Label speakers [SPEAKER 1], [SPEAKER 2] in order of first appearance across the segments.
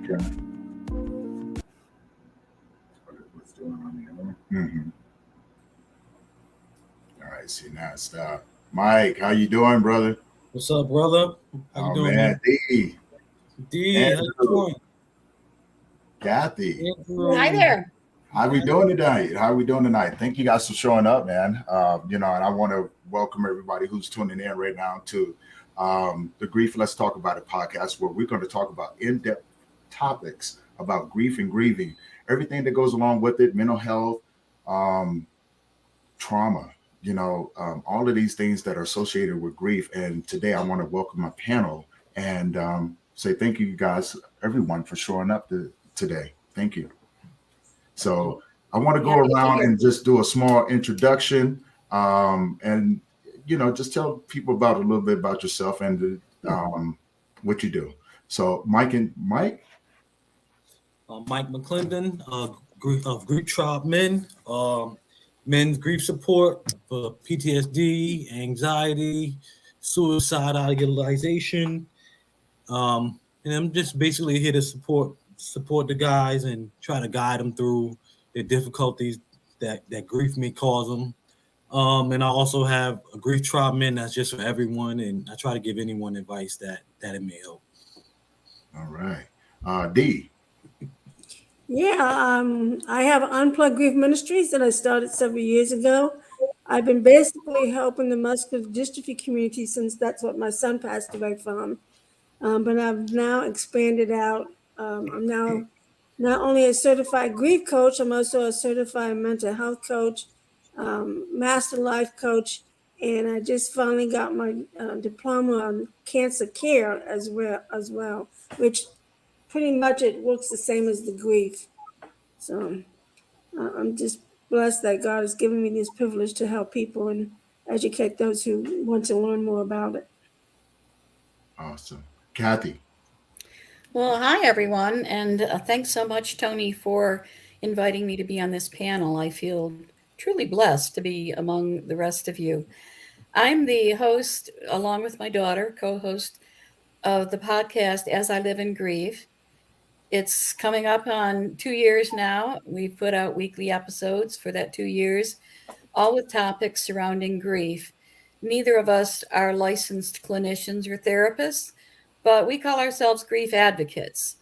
[SPEAKER 1] Okay. What's going on here? Mm-hmm. All right, see now stop. Mike, how you doing, brother?
[SPEAKER 2] What's up, brother? How you
[SPEAKER 1] Oh
[SPEAKER 2] doing,
[SPEAKER 1] man,
[SPEAKER 2] man?
[SPEAKER 1] D,
[SPEAKER 2] D, how you
[SPEAKER 1] Andrew,
[SPEAKER 2] doing?
[SPEAKER 1] Kathy,
[SPEAKER 3] Hi
[SPEAKER 2] Andrew.
[SPEAKER 3] there.
[SPEAKER 1] how we doing tonight? How we doing tonight? Thank you guys for showing up, man. And I want to welcome everybody who's tuning in right now to the Grief Let's Talk About It podcast, where we're going to talk about in-depth topics about grief and grieving, everything that goes along with it, mental health, um, trauma, all of these things that are associated with grief. And today I want to welcome my panel and say thank you guys, everyone, for showing up today. Thank you. So I want to go
[SPEAKER 3] Happy to be
[SPEAKER 1] around
[SPEAKER 3] here.
[SPEAKER 1] and just do a small introduction and, just tell people about a little bit about yourself and what you do. So Mike,
[SPEAKER 2] Mike McClendon, of Grief Tribe Men, men's grief support for PTSD, anxiety, suicide idealization. And I'm just basically here to support the guys and try to guide them through the difficulties that grief may cause them. And I also have a Grief Tribe Men that's just for everyone, and I try to give anyone advice that it may help.
[SPEAKER 1] all right. D.
[SPEAKER 4] I have Unplugged Grief Ministries that I started several years ago. I've been basically helping the muscular dystrophy community since that's what my son passed away from. But I've now expanded out. I'm now not only a certified grief coach, I'm also a certified mental health coach, master life coach, and I just finally got my diploma on cancer care as well, which pretty much it works the same as the grief. So I'm just blessed that God has given me this privilege to help people and educate those who want to learn more about it.
[SPEAKER 1] Awesome. Kathy.
[SPEAKER 3] Well, hi, everyone. And thanks so much, Tony, for inviting me to be on this panel. I feel truly blessed to be among the rest of you. I'm the host, along with my daughter, co host of the podcast As I Live and Grieve. It's coming up on 2 years now. We've put out weekly episodes for that 2 years, all with topics surrounding grief. Neither of us are licensed clinicians or therapists, but we call ourselves grief advocates.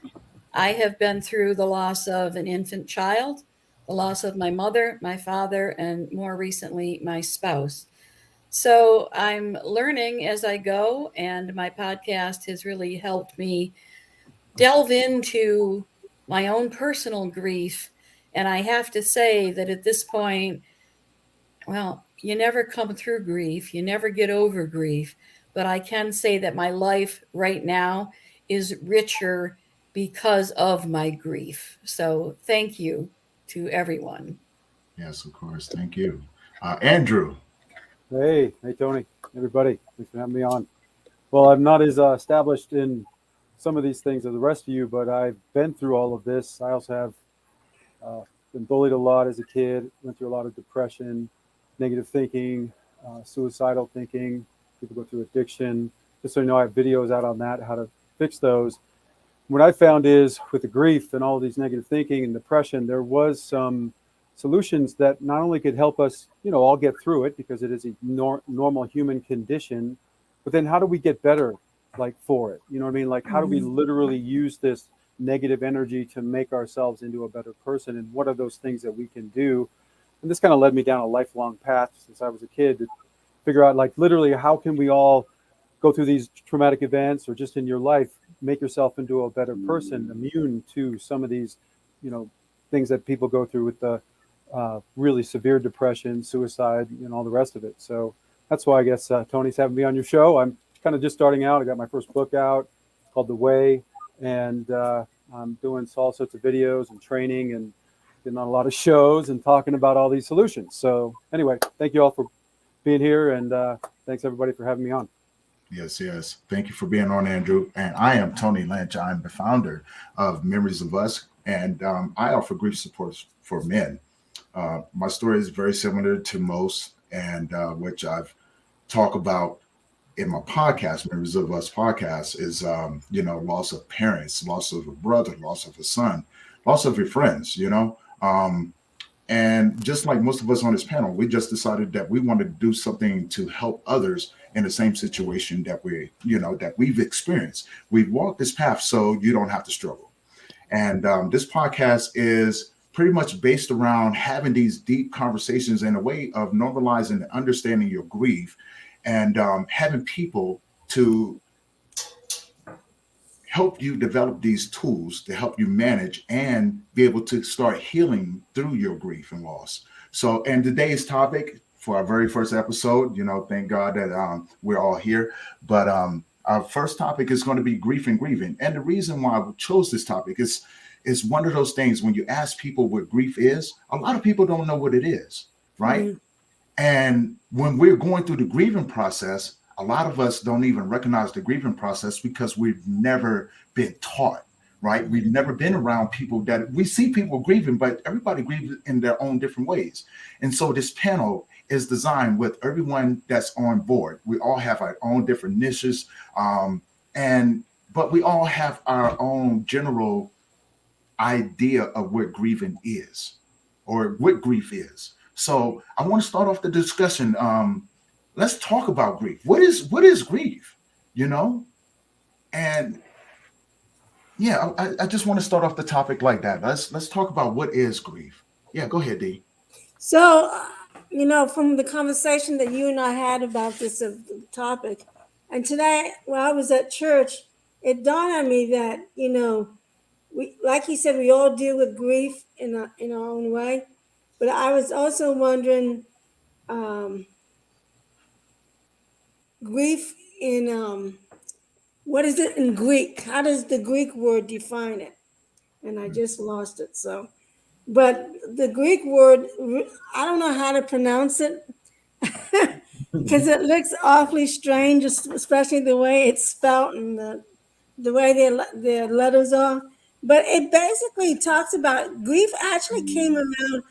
[SPEAKER 3] I have been through the loss of an infant child, the loss of my mother, my father, and more recently, my spouse. So I'm learning as I go, and my podcast has really helped me delve into my own personal grief. And I have to say that at this point, well, you never come through grief, you never get over grief. But I can say that my life right now is richer because of my grief. So thank you to everyone.
[SPEAKER 1] Yes, of course. Thank you. Andrew.
[SPEAKER 5] Hey, Tony, everybody. Thanks for having me on. Well, I'm not as established in some of these things as the rest of you, but I've been through all of this. I also have been bullied a lot as a kid, went through a lot of depression, negative thinking, suicidal thinking. People go through addiction. Just so you know, I have videos out on that, how to fix those. What I found is with the grief and all these negative thinking and depression, there was some solutions that not only could help us, all get through it because it is a normal human condition, but then how do we get better, for it? You know what I mean? Like, how do we literally use this negative energy to make ourselves into a better person? And what are those things that we can do? And this kind of led me down a lifelong path since I was a kid to figure out, literally, how can we all go through these traumatic events or just in your life, make yourself into a better person, immune to some of these, things that people go through with the really severe depression, suicide, and all the rest of it. So that's why I guess Tony's having me on your show. I'm kind of just starting out. I got my first book out called The Way, and I'm doing all sorts of videos and training and getting on a lot of shows and talking about all these solutions. So anyway, thank you all for being here, and thanks everybody for having me on.
[SPEAKER 1] Yes. Thank you for being on, Andrew. And I am Tony Lynch. I'm the founder of Memories of Us, and I offer grief support for men. My story is very similar to most, and which I've talked about in my podcast, Members of Us podcast, is loss of parents, loss of a brother, loss of a son, loss of your friends, and just like most of us on this panel, we just decided that we wanted to do something to help others in the same situation that we've experienced. We've walked this path so you don't have to struggle. And this podcast is pretty much based around having these deep conversations in a way of normalizing and understanding your grief, and having people to help you develop these tools to help you manage and be able to start healing through your grief and loss. So, and today's topic for our very first episode, thank God that we're all here. But our first topic is going to be grief and grieving. And the reason why I chose this topic is one of those things when you ask people what grief is, a lot of people don't know what it is, right? Mm-hmm. And when we're going through the grieving process, a lot of us don't even recognize the grieving process because we've never been taught, right? We've never been around people that we see people grieving, but everybody grieves in their own different ways. And so this panel is designed with everyone that's on board. We all have our own different niches, but we all have our own general idea of what grieving is or what grief is. So I want to start off the discussion. Let's talk about grief. What is grief? And yeah, I just want to start off the topic like that. Let's talk about what is grief. Yeah, go ahead, Dee.
[SPEAKER 4] So, from the conversation that you and I had about this topic, and today while I was at church, it dawned on me that we, like you said, we all deal with grief in our own way. But I was also wondering, grief in what is it in Greek? How does the Greek word define it? And I just lost it. So, but the Greek word, I don't know how to pronounce it because it looks awfully strange, especially the way it's spelled and the way their letters are. But it basically talks about grief actually came around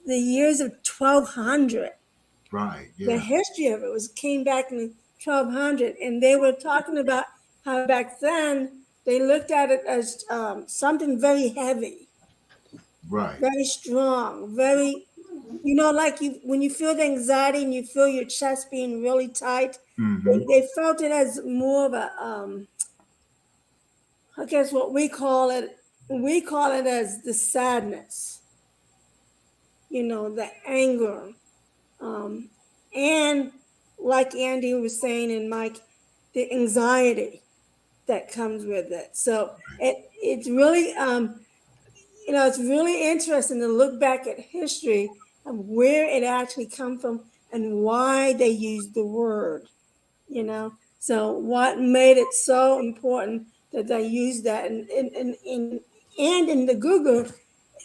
[SPEAKER 4] the years of 1200.
[SPEAKER 1] Right. Yeah.
[SPEAKER 4] The history of it came back in 1200, and they were talking about how back then they looked at it as something very heavy,
[SPEAKER 1] right,
[SPEAKER 4] very strong, very, like when you feel the anxiety and you feel your chest being really tight.
[SPEAKER 1] mm-hmm.
[SPEAKER 4] They felt it as more of a, I guess what we call it as the sadness, the anger, and like Andy was saying and Mike, the anxiety that comes with it. So it's really, it's really interesting to look back at history of where it actually come from and why they used the word, So what made it so important that they used that, and in the Google,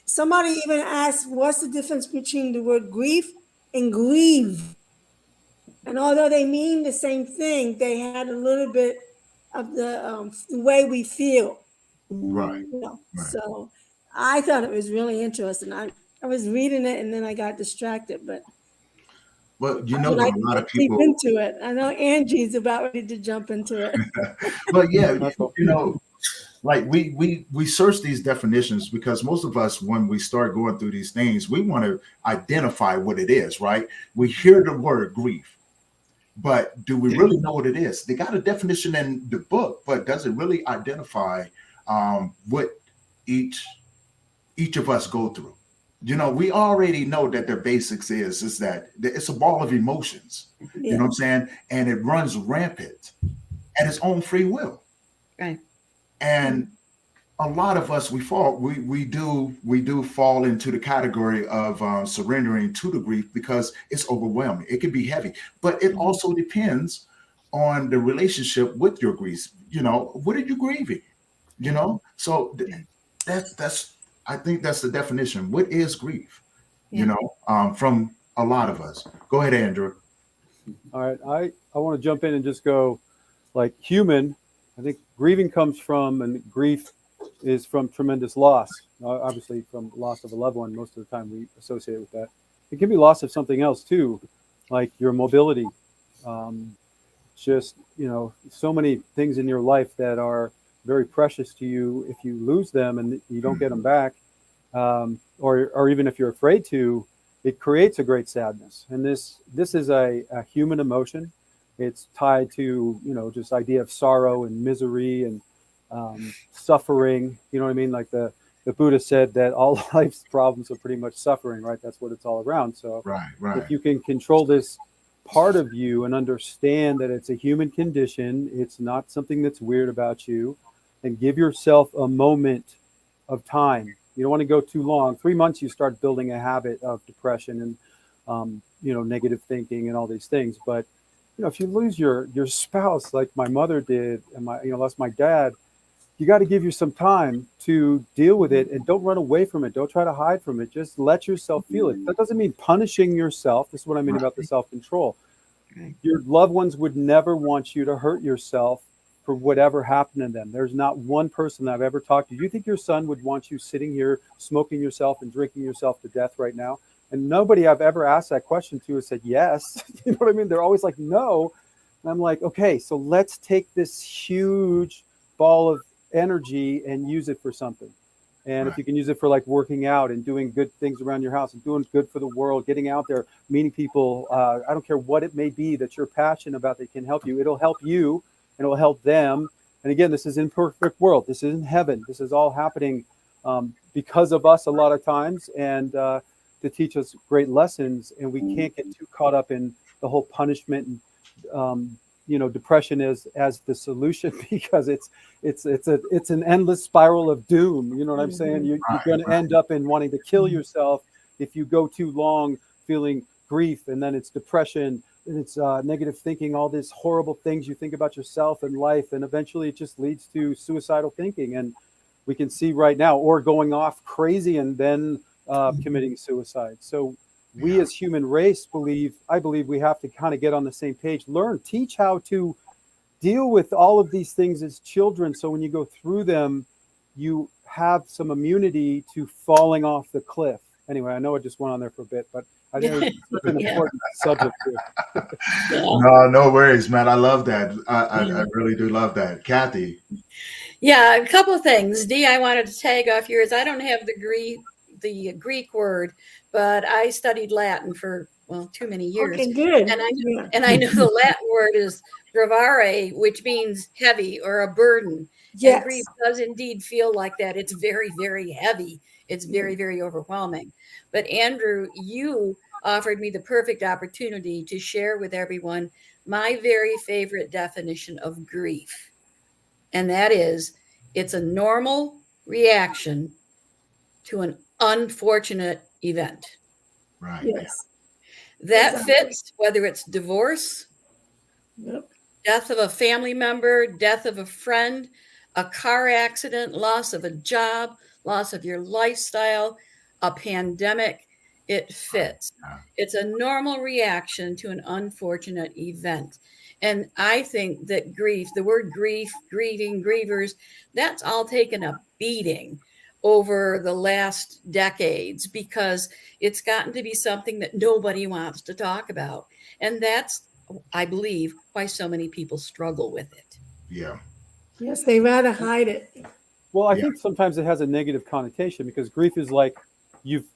[SPEAKER 4] somebody even asked, "What's the difference between the word grief and grieve?" And although they mean the same thing, they had a little bit of the way we feel.
[SPEAKER 1] Right.
[SPEAKER 4] Right. So I thought it was really interesting. I was reading it and then I got distracted, but.
[SPEAKER 1] Well, a lot of people
[SPEAKER 4] into it. I know Angie's about ready to jump into it.
[SPEAKER 1] But yeah, like we search these definitions because most of us, when we start going through these things, we want to identify what it is, right? We hear the word grief, but do we really know what it is? They got a definition in the book, but does it really identify what each of us go through? We already know that the basics is that it's a ball of emotions, you know what I'm saying? And it runs rampant at its own free will.
[SPEAKER 3] Right.
[SPEAKER 1] And a lot of us, we do fall into the category of surrendering to the grief because it's overwhelming. It can be heavy, but it also depends on the relationship with your grief. What are you grieving? So that's I think that's the definition. What is grief? From a lot of us. Go ahead, Andrew.
[SPEAKER 5] All right. I want to jump in and just go like human. I think grieving comes from, and grief is from tremendous loss. Obviously from loss of a loved one. Most of the time we associate with that. It can be loss of something else too, like your mobility, just, so many things in your life that are very precious to you. If you lose them and you don't get them back, or even if you're afraid to, it creates a great sadness. And this is a human emotion. It's tied to, just idea of sorrow and misery and suffering. You know what I mean? Like the Buddha said that all life's problems are pretty much suffering, right? That's what it's all around. So
[SPEAKER 1] Right.
[SPEAKER 5] if you can control this part of you and understand that it's a human condition, it's not something that's weird about you, and give yourself a moment of time. You don't want to go too long. 3 months, you start building a habit of depression and, negative thinking and all these things. But, if you lose your spouse, like my mother did, and lost my dad, you got to give you some time to deal with it, and don't run away from it. Don't try to hide from it. Just let yourself feel it. That doesn't mean punishing yourself. This is what I mean about the self-control.
[SPEAKER 3] Right.
[SPEAKER 5] Your loved ones would never want you to hurt yourself for whatever happened to them. There's not one person that I've ever talked to. Do you think your son would want you sitting here smoking yourself and drinking yourself to death right now? And nobody I've ever asked that question to has said yes. You know what I mean? They're always like, no. And I'm like, okay, so let's take this huge ball of energy and use it for something. And if you can use it for like working out and doing good things around your house and doing good for the world, getting out there, meeting people, I don't care what it may be that you're passionate about that can help you. It'll help you and it'll help them. And again, this is imperfect world. This isn't heaven. This is all happening because of us a lot of times, and to teach us great lessons. And we can't get too caught up in the whole punishment and depression as the solution, because it's an endless spiral of doom. You know what I'm saying? You're going to end up in wanting to kill yourself if you go too long feeling grief, and then it's depression, and it's negative thinking, all these horrible things you think about yourself and life, and eventually it just leads to suicidal thinking. And we can see right now, or going off crazy and then committing suicide. So we as human race I believe we have to kind of get on the same page, teach how to deal with all of these things as children. So when you go through them, you have some immunity to falling off the cliff. Anyway, I know I just went on there for a bit, but I think it's such an important subject too.
[SPEAKER 1] No worries, man. I love that. I really do love that. Kathy.
[SPEAKER 3] Yeah, a couple of things. Dee, I wanted to tag off yours. I don't have the Greek word, but I studied Latin for too many years.
[SPEAKER 4] Okay, good.
[SPEAKER 3] And I know the Latin word is gravare, which means heavy or a burden.
[SPEAKER 4] Yes.
[SPEAKER 3] And grief does indeed feel like that. It's very, very heavy. It's very, very overwhelming. But Andrew, you offered me the perfect opportunity to share with everyone my very favorite definition of grief. And that is, it's a normal reaction to an unfortunate event.
[SPEAKER 1] Right.
[SPEAKER 4] Yes.
[SPEAKER 3] That
[SPEAKER 4] Exactly.
[SPEAKER 3] fits whether it's divorce,
[SPEAKER 4] Yep.
[SPEAKER 3] death of a family member, death of a friend, a car accident, loss of a job, loss of your lifestyle, a pandemic. It fits. It's a normal reaction to an unfortunate event. And I think that grief, the word grief, grieving, grievers, that's all taken a beating over the last decades, because it's gotten to be something that nobody wants to talk about. And that's, I believe, why so many people struggle with it.
[SPEAKER 1] Yeah.
[SPEAKER 4] Yes, they rather hide it.
[SPEAKER 5] Well, I think sometimes it has a negative connotation, because grief is like you've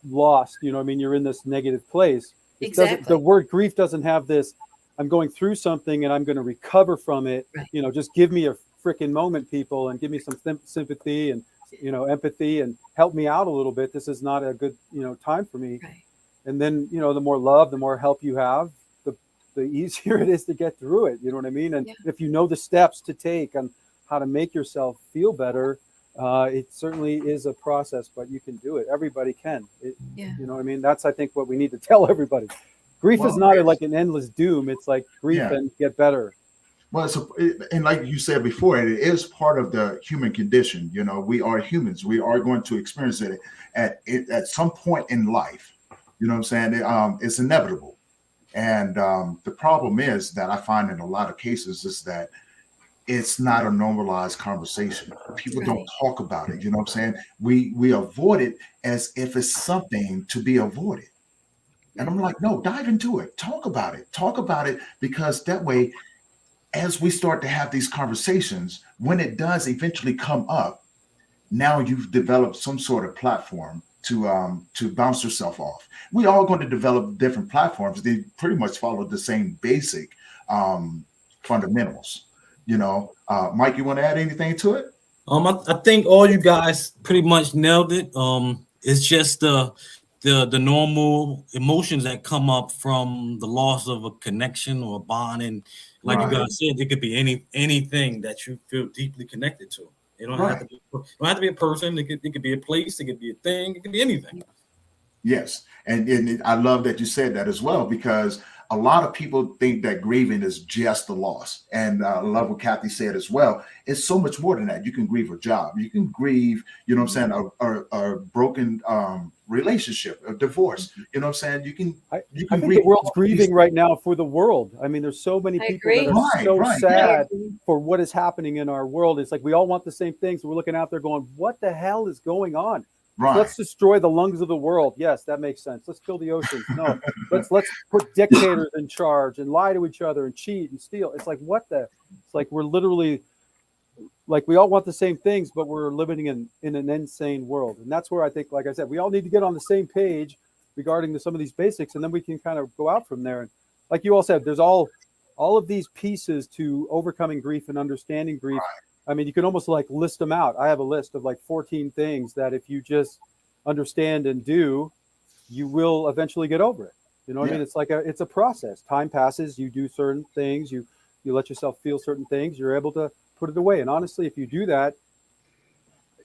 [SPEAKER 5] lost, you're in this negative place.
[SPEAKER 3] Exactly.
[SPEAKER 5] The word grief doesn't have this, I'm going through something and I'm going to recover from it.
[SPEAKER 3] Right.
[SPEAKER 5] Just give me a freaking moment, people, and give me some sympathy and, empathy, and help me out a little bit. This is not a good, time for me.
[SPEAKER 3] Right.
[SPEAKER 5] And then, the more love, the more help you have, the easier it is to get through it. You know what I mean? And if you know the steps to take on how to make yourself feel better, it certainly is a process, but you can do it. Everybody can. You know what I mean? That's, I think, what we need to tell everybody. Grief is not like an endless doom. It's like grief and get better.
[SPEAKER 1] Well, and like you said before, it is part of the human condition. We are humans. We are going to experience it at some point in life. You know what I'm saying? It's inevitable. And the problem is that I find in a lot of cases is that it's not a normalized conversation. People don't talk about it. You know what I'm saying? We avoid it as if it's something to be avoided. And I'm like, no, dive into it. Talk about it, because that way as we start to have these conversations, when it does eventually come up, now you've developed some sort of platform to bounce yourself off. We all going to develop different platforms. They pretty much follow the same basic fundamentals. Mike, you want to add anything to it?
[SPEAKER 2] I think all you guys pretty much nailed it. It's just the normal emotions that come up from the loss of a connection or a bond, and like you guys said, it could be anything that you feel deeply connected to. It don't have to be a person. It could be a place. It could be a thing. It could be anything.
[SPEAKER 1] Yes, and I love that you said that as well, because a lot of people think that grieving is just the loss, and I love what Kathy said as well. It's so much more than that. You can grieve a job. You can grieve, a broken relationship, a divorce. You know what I'm saying? You can
[SPEAKER 5] I think the world's grieving right now for the world. I mean, there's so many people that are so sad for what is happening in our world. It's like we all want the same things. We're looking out there going, what the hell is going on? Right. Let's destroy the lungs of the world. Yes, that makes sense. Let's kill the oceans. No, let's put dictators in charge and lie to each other and cheat and steal. It's like, it's like we're literally, like, we all want the same things, but we're living in an insane world. And that's where I think, like I said, we all need to get on the same page regarding some of these basics, and then we can kind of go out from there. And like you all said, there's all of these pieces to overcoming grief and understanding grief. Right. I mean, you can almost like list them out. I have a list of like 14 things that if you just understand and do, you will eventually get over it. You know what I mean? It's like it's a process. Time passes. You do certain things. You let yourself feel certain things. You're able to put it away. And honestly, if you do that,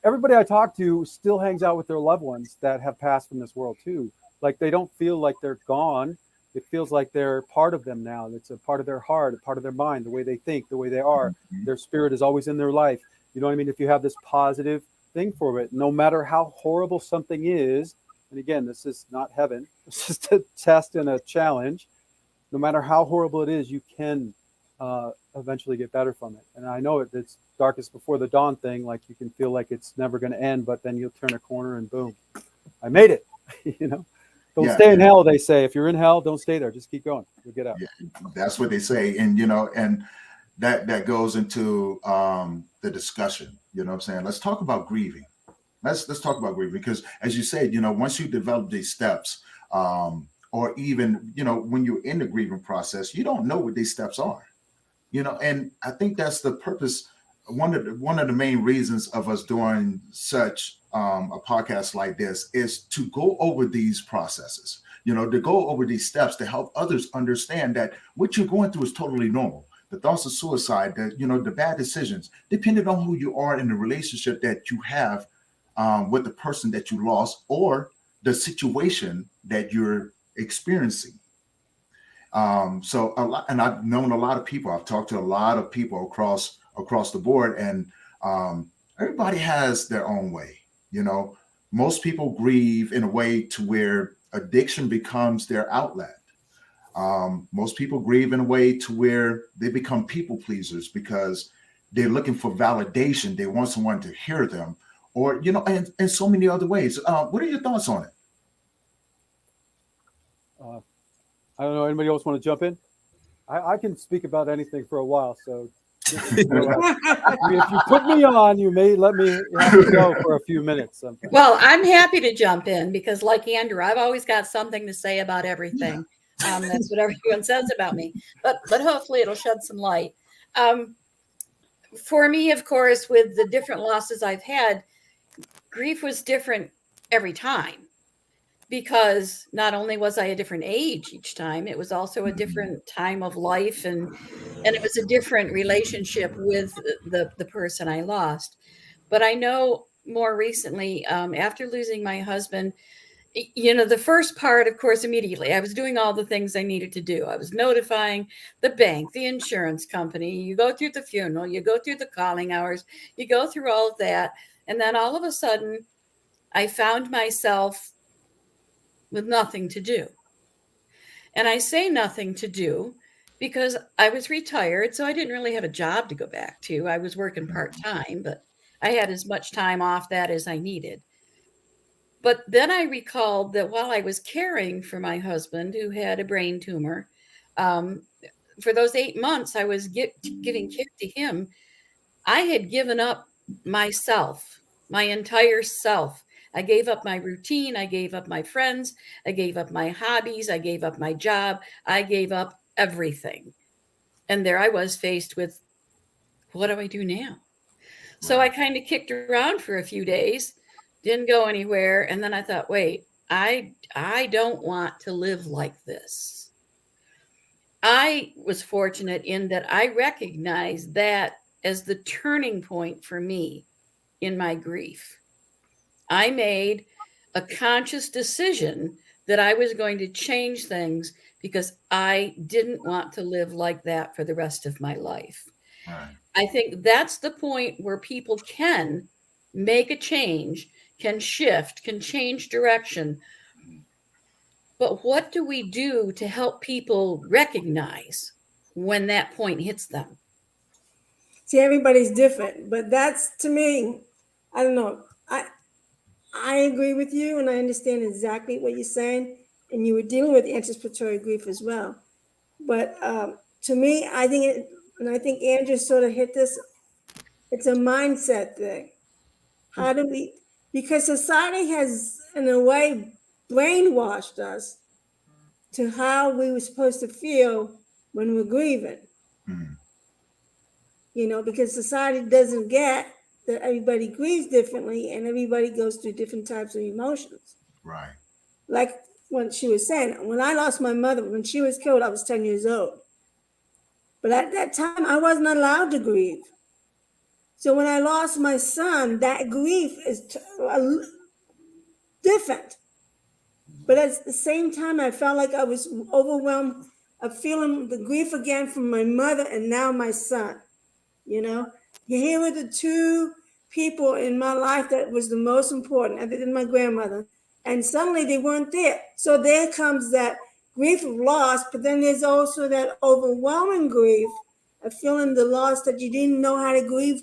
[SPEAKER 5] everybody I talk to still hangs out with their loved ones that have passed from this world too. Like they don't feel like they're gone. It feels like they're part of them now. It's a part of their heart, a part of their mind, the way they think, the way they are. Their spirit is always in their life. You know what I mean? If you have this positive thing for it, no matter how horrible something is, and again, this is not heaven, it's just a test and a challenge. No matter how horrible it is, you can eventually get better from it. And I know it's darkest before the dawn thing. Like you can feel like it's never going to end, but then you'll turn a corner and boom, I made it, Don't stay in hell, they say. If you're in hell, don't stay there. Just keep going. You'll get out.
[SPEAKER 1] Yeah, that's what they say. And, and that goes into the discussion. You know what I'm saying? Let's talk about grieving. Let's talk about grieving, because as you said, once you develop these steps, or even, when you're in the grieving process, you don't know what these steps are, and I think that's the purpose. One of the main reasons of us doing such a podcast like this is to go over these processes, to go over these steps to help others understand that what you're going through is totally normal. The thoughts of suicide, the bad decisions, depending on who you are in the relationship that you have with the person that you lost or the situation that you're experiencing. So a lot, and I've known a lot of people. I've talked to a lot of people across the board, and everybody has their own way. Most people grieve in a way to where addiction becomes their outlet. Most people grieve in a way to where they become people pleasers because they're looking for validation. They want someone to hear them, or and so many other ways. What are your thoughts on it?
[SPEAKER 5] I don't know. Anybody else want to jump in? I can speak about anything for a while. So if you put me on, you may let me have to go for a few minutes. Sometime.
[SPEAKER 3] Well, I'm happy to jump in because, like Andrew, I've always got something to say about everything. That's what everyone says about me. But hopefully it'll shed some light. For me, of course, with the different losses I've had, grief was different every time. Because not only was I a different age each time, it was also a different time of life, and it was a different relationship with the person I lost. But I know more recently, after losing my husband, the first part, of course, immediately, I was doing all the things I needed to do. I was notifying the bank, the insurance company. You go through the funeral, you go through the calling hours, you go through all of that. And then all of a sudden, I found myself with nothing to do. And I say nothing to do because I was retired, so I didn't really have a job to go back to. I was working part-time, but I had as much time off that as I needed. But then I recalled that while I was caring for my husband, who had a brain tumor, for those 8 months I was giving care to him, I had given up myself, my entire self. I gave up my routine. I gave up my friends. I gave up my hobbies. I gave up my job. I gave up everything. And there I was faced with, what do I do now? So I kind of kicked around for a few days, didn't go anywhere. And then I thought, wait, I don't want to live like this. I was fortunate in that I recognized that as the turning point for me in my grief. I made a conscious decision that I was going to change things because I didn't want to live like that for the rest of my life.
[SPEAKER 1] Right.
[SPEAKER 3] I think that's the point where people can make a change, can shift, can change direction. But what do we do to help people recognize when that point hits them?
[SPEAKER 4] See, everybody's different, but that's, to me, I don't know. I agree with you, and I understand exactly what you're saying, and you were dealing with anticipatory grief as well. But to me, I think and I think Andrew sort of hit this, it's a mindset thing. How do we, because society has, in a way, brainwashed us to how we were supposed to feel when we're grieving.
[SPEAKER 1] Mm.
[SPEAKER 4] You know, because society doesn't get that everybody grieves differently and everybody goes through different types of emotions.
[SPEAKER 1] Right.
[SPEAKER 4] Like when she was saying, when I lost my mother, when she was killed, I was 10 years old. But at that time, I wasn't allowed to grieve. So when I lost my son, that grief is different. But at the same time, I felt like I was overwhelmed of feeling the grief again from my mother and now my son. You know, here were the two people in my life that was the most important, other than my grandmother. And suddenly they weren't there. So there comes that grief of loss, but then there's also that overwhelming grief of feeling the loss that you didn't know how to grieve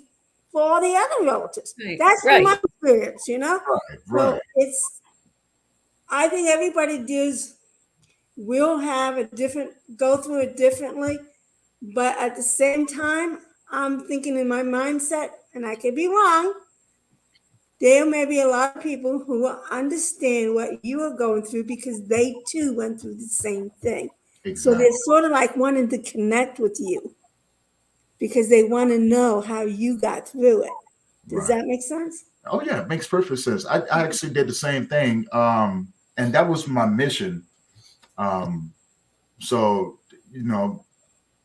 [SPEAKER 4] for all the other relatives.
[SPEAKER 3] Right,
[SPEAKER 4] That's
[SPEAKER 3] right.
[SPEAKER 4] my experience, you know?
[SPEAKER 1] Right.
[SPEAKER 4] So I think everybody will go through it differently. But at the same time, I'm thinking in my mindset, and I could be wrong, there may be a lot of people who will understand what you are going through because they too went through the same thing.
[SPEAKER 1] Exactly.
[SPEAKER 4] So they're sort of like wanting to connect with you because they want to know how you got through it. Does that make sense?
[SPEAKER 1] Oh yeah, it makes perfect sense. I actually did the same thing. And that was my mission. So, you know,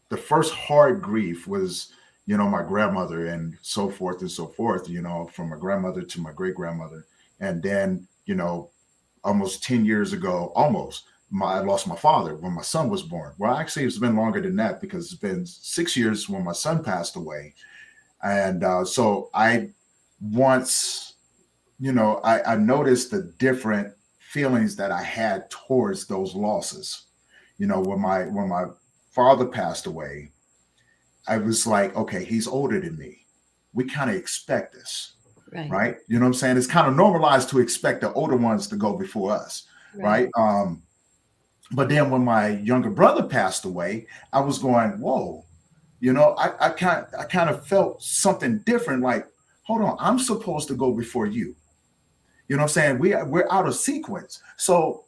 [SPEAKER 1] the first hard grief was, you know, my grandmother and so forth, you know, from my grandmother to my great grandmother. And then, you know, almost 10 years ago, I lost my father when my son was born. Well, actually, it's been longer than that because it's been 6 years when my son passed away. And so I once, you know, I noticed the different feelings that I had towards those losses. You know, when my father passed away, I was like, okay, he's older than me. We kind of expect this, right? You know what I'm saying? It's kind of normalized to expect the older ones to go before us, right? But then when my younger brother passed away, I was going, whoa, you know, I kind of felt something different. Like, hold on, I'm supposed to go before you. You know what I'm saying? We're out of sequence. So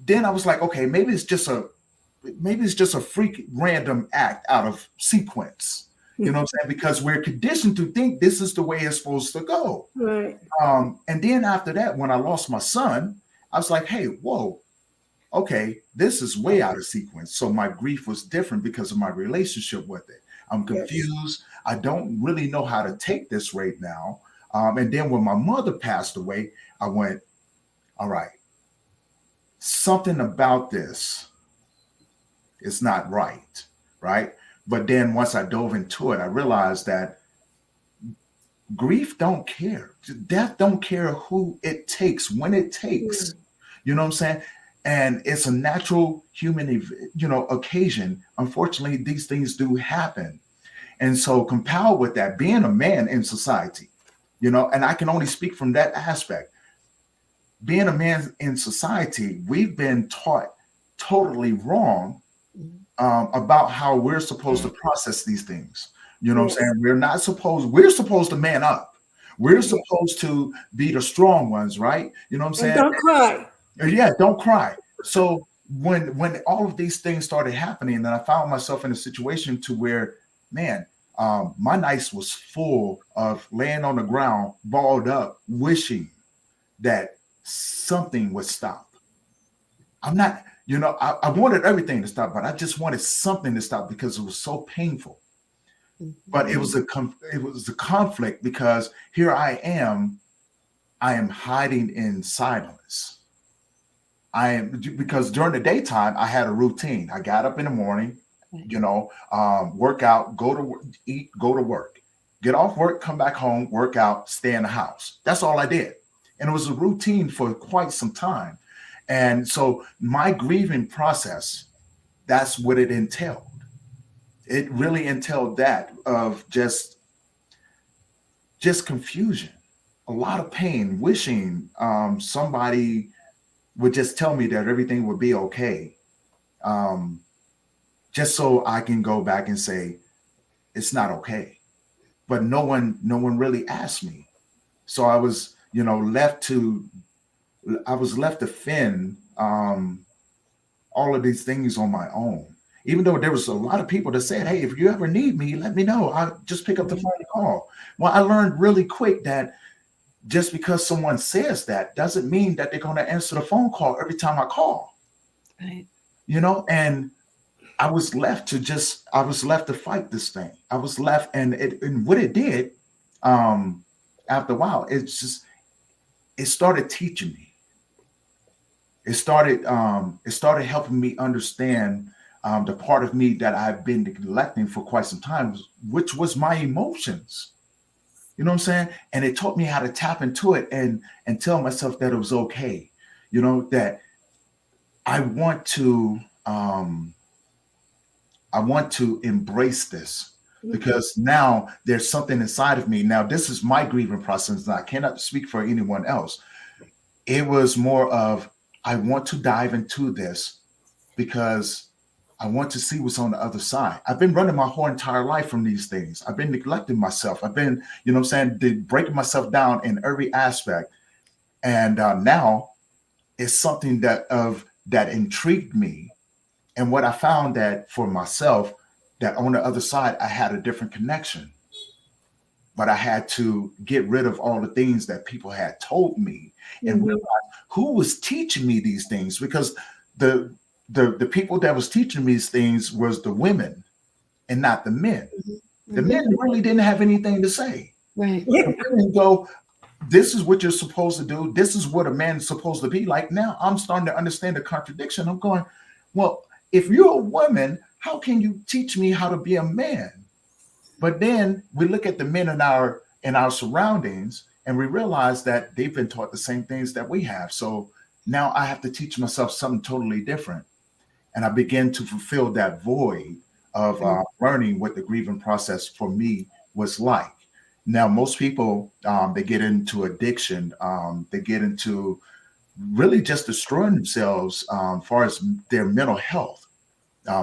[SPEAKER 1] then I was like, okay, maybe it's just a freak random act out of sequence. You know what I'm saying? Because we're conditioned to think this is the way it's supposed to go.
[SPEAKER 4] Right.
[SPEAKER 1] And then after that, when I lost my son, I was like, hey, whoa, okay, this is way out of sequence. So my grief was different because of my relationship with it. I'm confused. Yes. I don't really know how to take this right now. And then when my mother passed away, I went, all right, something about this is not right, right? But then once I dove into it, I realized that grief don't care. Death don't care who it takes, when it takes. You know what I'm saying? And it's a natural human, you know, occasion. Unfortunately, these things do happen. And so compiled with that, being a man in society, you know, and I can only speak from that aspect. Being a man in society, we've been taught totally wrong about how we're supposed to process these things. You know what
[SPEAKER 4] Yes.
[SPEAKER 1] I'm saying? We're supposed to man up. We're supposed to be the strong ones, right? You know what I'm
[SPEAKER 4] And
[SPEAKER 1] saying?
[SPEAKER 4] don't cry.
[SPEAKER 1] Yeah, don't cry. So when all of these things started happening, then I found myself in a situation to where, man, my nights was full of laying on the ground, balled up, wishing that something would stop. I'm not, I wanted everything to stop, but I just wanted something to stop because it was so painful. But it was a conflict because here I am hiding in silence. Because during the daytime I had a routine. I got up in the morning, work out, eat, go to work, get off work, come back home, work out, stay in the house. That's all I did, and it was a routine for quite some time. And so my grieving process, that's what it entailed. It really entailed that of just confusion, a lot of pain, wishing somebody would just tell me that everything would be okay, um, just so I can go back and say it's not okay. But no one really asked me, so I was, I was left to fend all of these things on my own. Even though there was a lot of people that said, "Hey, if you ever need me, let me know. I'll just pick up the phone and call." Well, I learned really quick that just because someone says that doesn't mean that they're going to answer the phone call every time I call.
[SPEAKER 3] Right.
[SPEAKER 1] And I was left to fight this thing. I was left, and what it did, after a while, it started teaching me. It started helping me understand the part of me that I've been neglecting for quite some time, which was my emotions. You know what I'm saying? And it taught me how to tap into it and tell myself that it was okay. That I want to embrace this, because now there's something inside of me. Now, this is my grieving process, and I cannot speak for anyone else. It was more of, I want to dive into this because I want to see what's on the other side. I've been running my whole entire life from these things. I've been neglecting myself. I've been, breaking myself down in every aspect. And now it's something that intrigued me. And what I found that for myself, that on the other side, I had a different connection. But I had to get rid of all the things that people had told me and realize who was teaching me these things, because the people that was teaching me these things was the women and not the men. The men really didn't have anything to say.
[SPEAKER 3] Right.
[SPEAKER 1] The women go, this is what you're supposed to do. This is what a man's supposed to be like. Now I'm starting to understand the contradiction. I'm going, well, if you're a woman, how can you teach me how to be a man? But then we look at the men in our surroundings, and we realize that they've been taught the same things that we have. So now I have to teach myself something totally different. And I begin to fulfill that void of learning what the grieving process for me was like. Now, most people, they get into addiction. They get into really just destroying themselves as far as their mental health.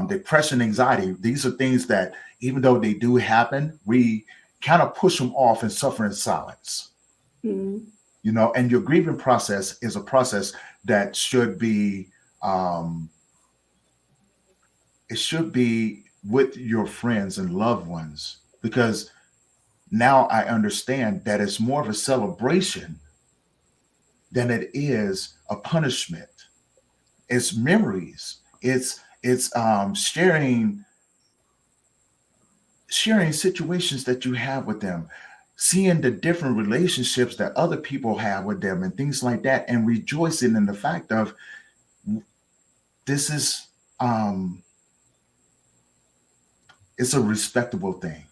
[SPEAKER 1] Depression, anxiety, these are things that, even though they do happen, we kind of push them off and suffer in silence. And your grieving process is a process that should be, it should be with your friends and loved ones, because now I understand that it's more of a celebration than it is a punishment. It's memories. It's sharing situations that you have with them, seeing the different relationships that other people have with them and things like that, and rejoicing in the fact of this is it's a respectable thing.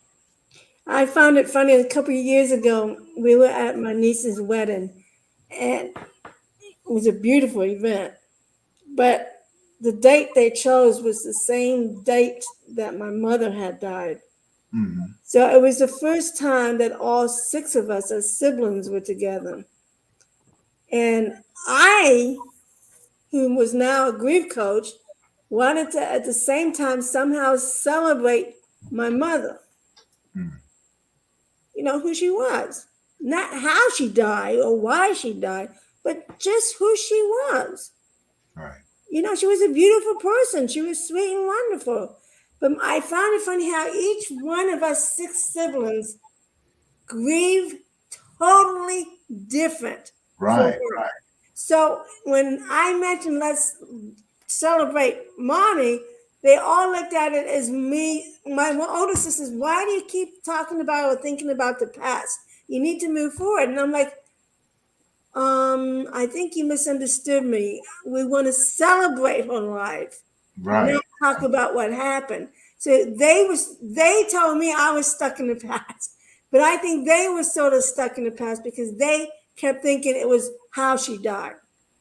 [SPEAKER 4] I found it funny. A couple of years ago, we were at my niece's wedding, and it was a beautiful event. But the date they chose was the same date that my mother had died.
[SPEAKER 1] Mm-hmm.
[SPEAKER 4] So it was the first time that all six of us as siblings were together. And I, who was now a grief coach, wanted to at the same time somehow celebrate my mother.
[SPEAKER 1] Mm.
[SPEAKER 4] You know, who she was. Not how she died or why she died, but just who she was.
[SPEAKER 1] Right.
[SPEAKER 4] You know, she was a beautiful person. She was sweet and wonderful. But I found it funny how each one of us 6 siblings grieve totally different for
[SPEAKER 1] Right.
[SPEAKER 4] her.
[SPEAKER 1] Right.
[SPEAKER 4] So when I mentioned let's celebrate mommy, they all looked at it as me. My older sisters, why do you keep talking about or thinking about the past? You need to move forward. And I'm like, I think you misunderstood me. We want to celebrate her life,
[SPEAKER 1] Right.
[SPEAKER 4] not talk about what happened. So they told me I was stuck in the past, but I think they were sort of stuck in the past because they kept thinking it was how she died,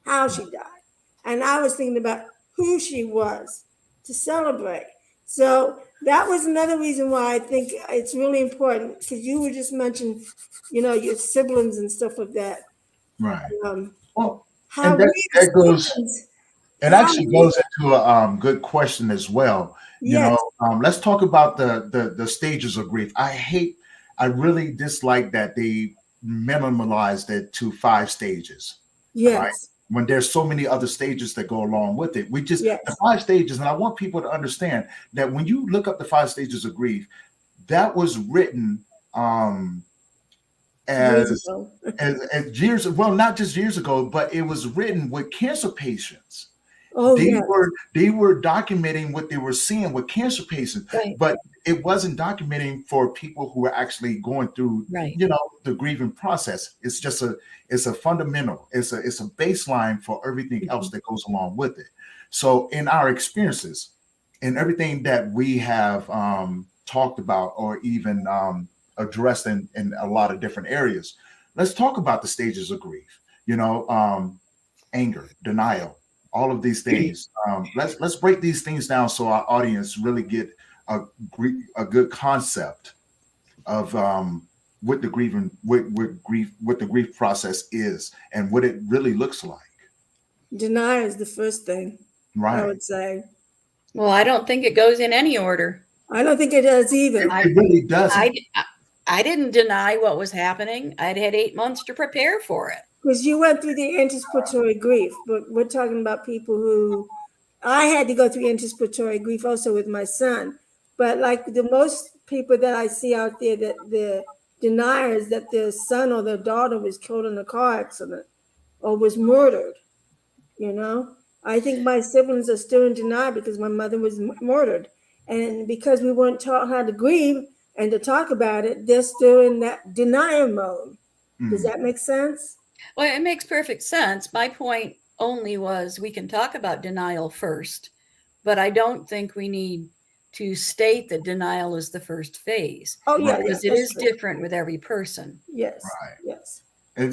[SPEAKER 4] and I was thinking about who she was to celebrate. So that was another reason why I think it's really important because you were just mentioning, you know, your siblings and stuff like that.
[SPEAKER 1] Right.
[SPEAKER 4] Um,
[SPEAKER 1] Well,
[SPEAKER 4] how
[SPEAKER 1] and that,
[SPEAKER 4] we
[SPEAKER 1] that goes.
[SPEAKER 4] siblings,
[SPEAKER 1] It
[SPEAKER 4] how
[SPEAKER 1] actually
[SPEAKER 4] we,
[SPEAKER 1] goes into a good question as well. You
[SPEAKER 4] yes,
[SPEAKER 1] know, let's talk about the stages of grief. I really dislike that they minimalized it to 5 stages, right?
[SPEAKER 4] yes,
[SPEAKER 1] When there's so many other stages that go along with it. The
[SPEAKER 4] yes.
[SPEAKER 1] 5 stages, and I want people to understand that when you look up the 5 stages of grief, that was written
[SPEAKER 4] Years
[SPEAKER 1] as
[SPEAKER 4] ago.
[SPEAKER 1] years, well, not just years ago, but it was written with cancer patients.
[SPEAKER 4] Oh,
[SPEAKER 1] they
[SPEAKER 4] yes,
[SPEAKER 1] were they were documenting what they were seeing with cancer patients,
[SPEAKER 3] Right.
[SPEAKER 1] but it wasn't documenting for people who were actually going through,
[SPEAKER 3] Right.
[SPEAKER 1] you know, the grieving process. It's a fundamental, it's a baseline for everything else that goes along with it. So in our experiences and everything that we have talked about or even addressed in a lot of different areas, let's talk about the stages of grief. You know, anger, denial, all of these things. Let's break these things down so our audience really get a good concept of what the what the grief process is and what it really looks like.
[SPEAKER 4] deny is the first thing I
[SPEAKER 1] Right.
[SPEAKER 4] would say.
[SPEAKER 3] Well, I don't think it goes in any order.
[SPEAKER 4] I don't think it does either
[SPEAKER 1] It really doesn't.
[SPEAKER 3] I didn't deny what was happening. I'd had 8 months to prepare for it.
[SPEAKER 4] because you went through the anticipatory grief, but we're talking about people who I had to go through anticipatory grief also with my son. But like the most people that I see out there, that the deniers that their son or their daughter was killed in a car accident or was murdered. You know, I think my siblings are still in denial because my mother was murdered, and because we weren't taught how to grieve and to talk about it, they're still in that denial mode. Does that make sense?
[SPEAKER 3] Well, it makes perfect sense. My point only was we can talk about denial first, but I don't think we need to state that denial is the first phase.
[SPEAKER 4] Oh yeah,
[SPEAKER 3] Because
[SPEAKER 4] yeah,
[SPEAKER 3] it
[SPEAKER 4] that's
[SPEAKER 3] is
[SPEAKER 4] true.
[SPEAKER 3] different with every person.
[SPEAKER 4] Yes,
[SPEAKER 1] Right.
[SPEAKER 4] yes.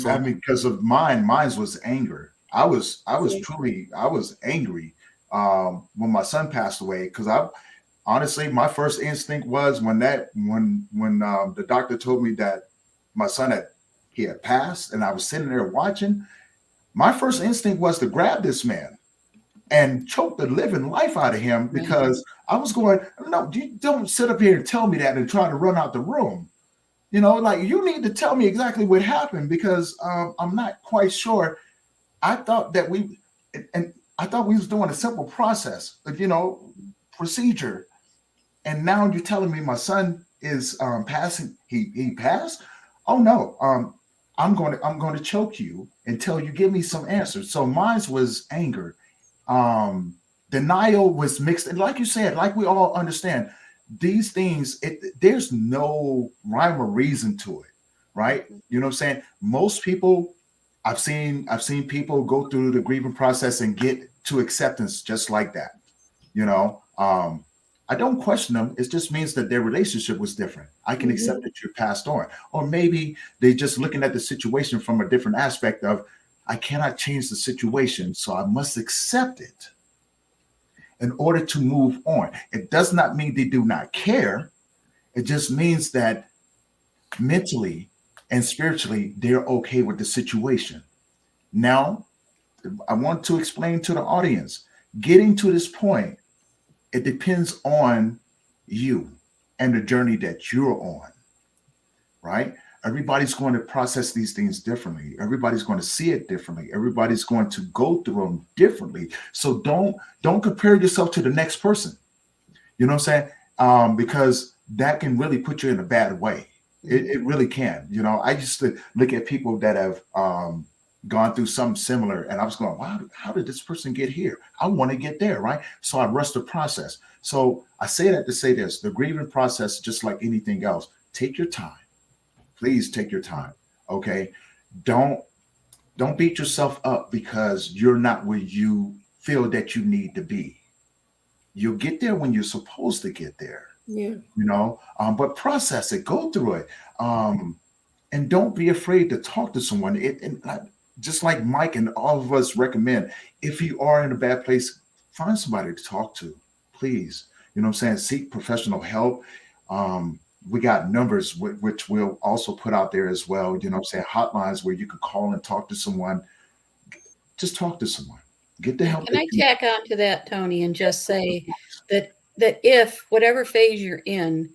[SPEAKER 1] I mean, because of mine was anger. I was
[SPEAKER 4] See?
[SPEAKER 1] truly, I was angry when my son passed away, because I honestly, my first instinct was when the doctor told me that my son had passed, and I was sitting there watching. My first instinct was to grab this man and choke the living life out of him, because I was going, no, you don't sit up here and tell me that and try to run out the room. You know, like, you need to tell me exactly what happened, because I'm not quite sure. I thought that I thought we was doing a simple process, you know, procedure. And now you're telling me my son is passing. He passed. Oh no. I'm going to choke you until you give me some answers. So mine was anger. Denial was mixed. And like you said, like we all understand, these things, there's no rhyme or reason to it, right? You know what I'm saying? Most people, I've seen people go through the grieving process and get to acceptance just like that. You know, I don't question them. It just means that their relationship was different. I can accept that you passed on, or maybe they're just looking at the situation from a different aspect of, I cannot change the situation, so I must accept it in order to move on. It does not mean they do not care. It just means that mentally and spiritually, they're okay with the situation. Now, I want to explain to the audience, getting to this point it depends on you and the journey that you're on, right? Everybody's going to process these things differently. Everybody's going to see it differently. Everybody's going to go through them differently. So don't compare yourself to the next person. You know what I'm saying? Because that can really put you in a bad way. It really can. You know, I used to look at people that have gone through something similar, and I was going, wow, how did this person get here? I want to get there, right? So I rushed the process. So I say that to say this: the grieving process, just like anything else, take your time. Please take your time. Okay. Don't beat yourself up because you're not where you feel that you need to be. You'll get there when you're supposed to get there.
[SPEAKER 4] Yeah.
[SPEAKER 1] You know, but process it, go through it, and don't be afraid to talk to someone. Just like Mike and all of us recommend, if you are in a bad place, find somebody to talk to, please. You know what I'm saying? Seek professional help. We got numbers which we'll also put out there as well. You know what I'm saying? Hotlines where you can call and talk to someone. Just talk to someone. Get the help.
[SPEAKER 3] Can I tack on to that, Tony, and just say that if whatever phase you're in,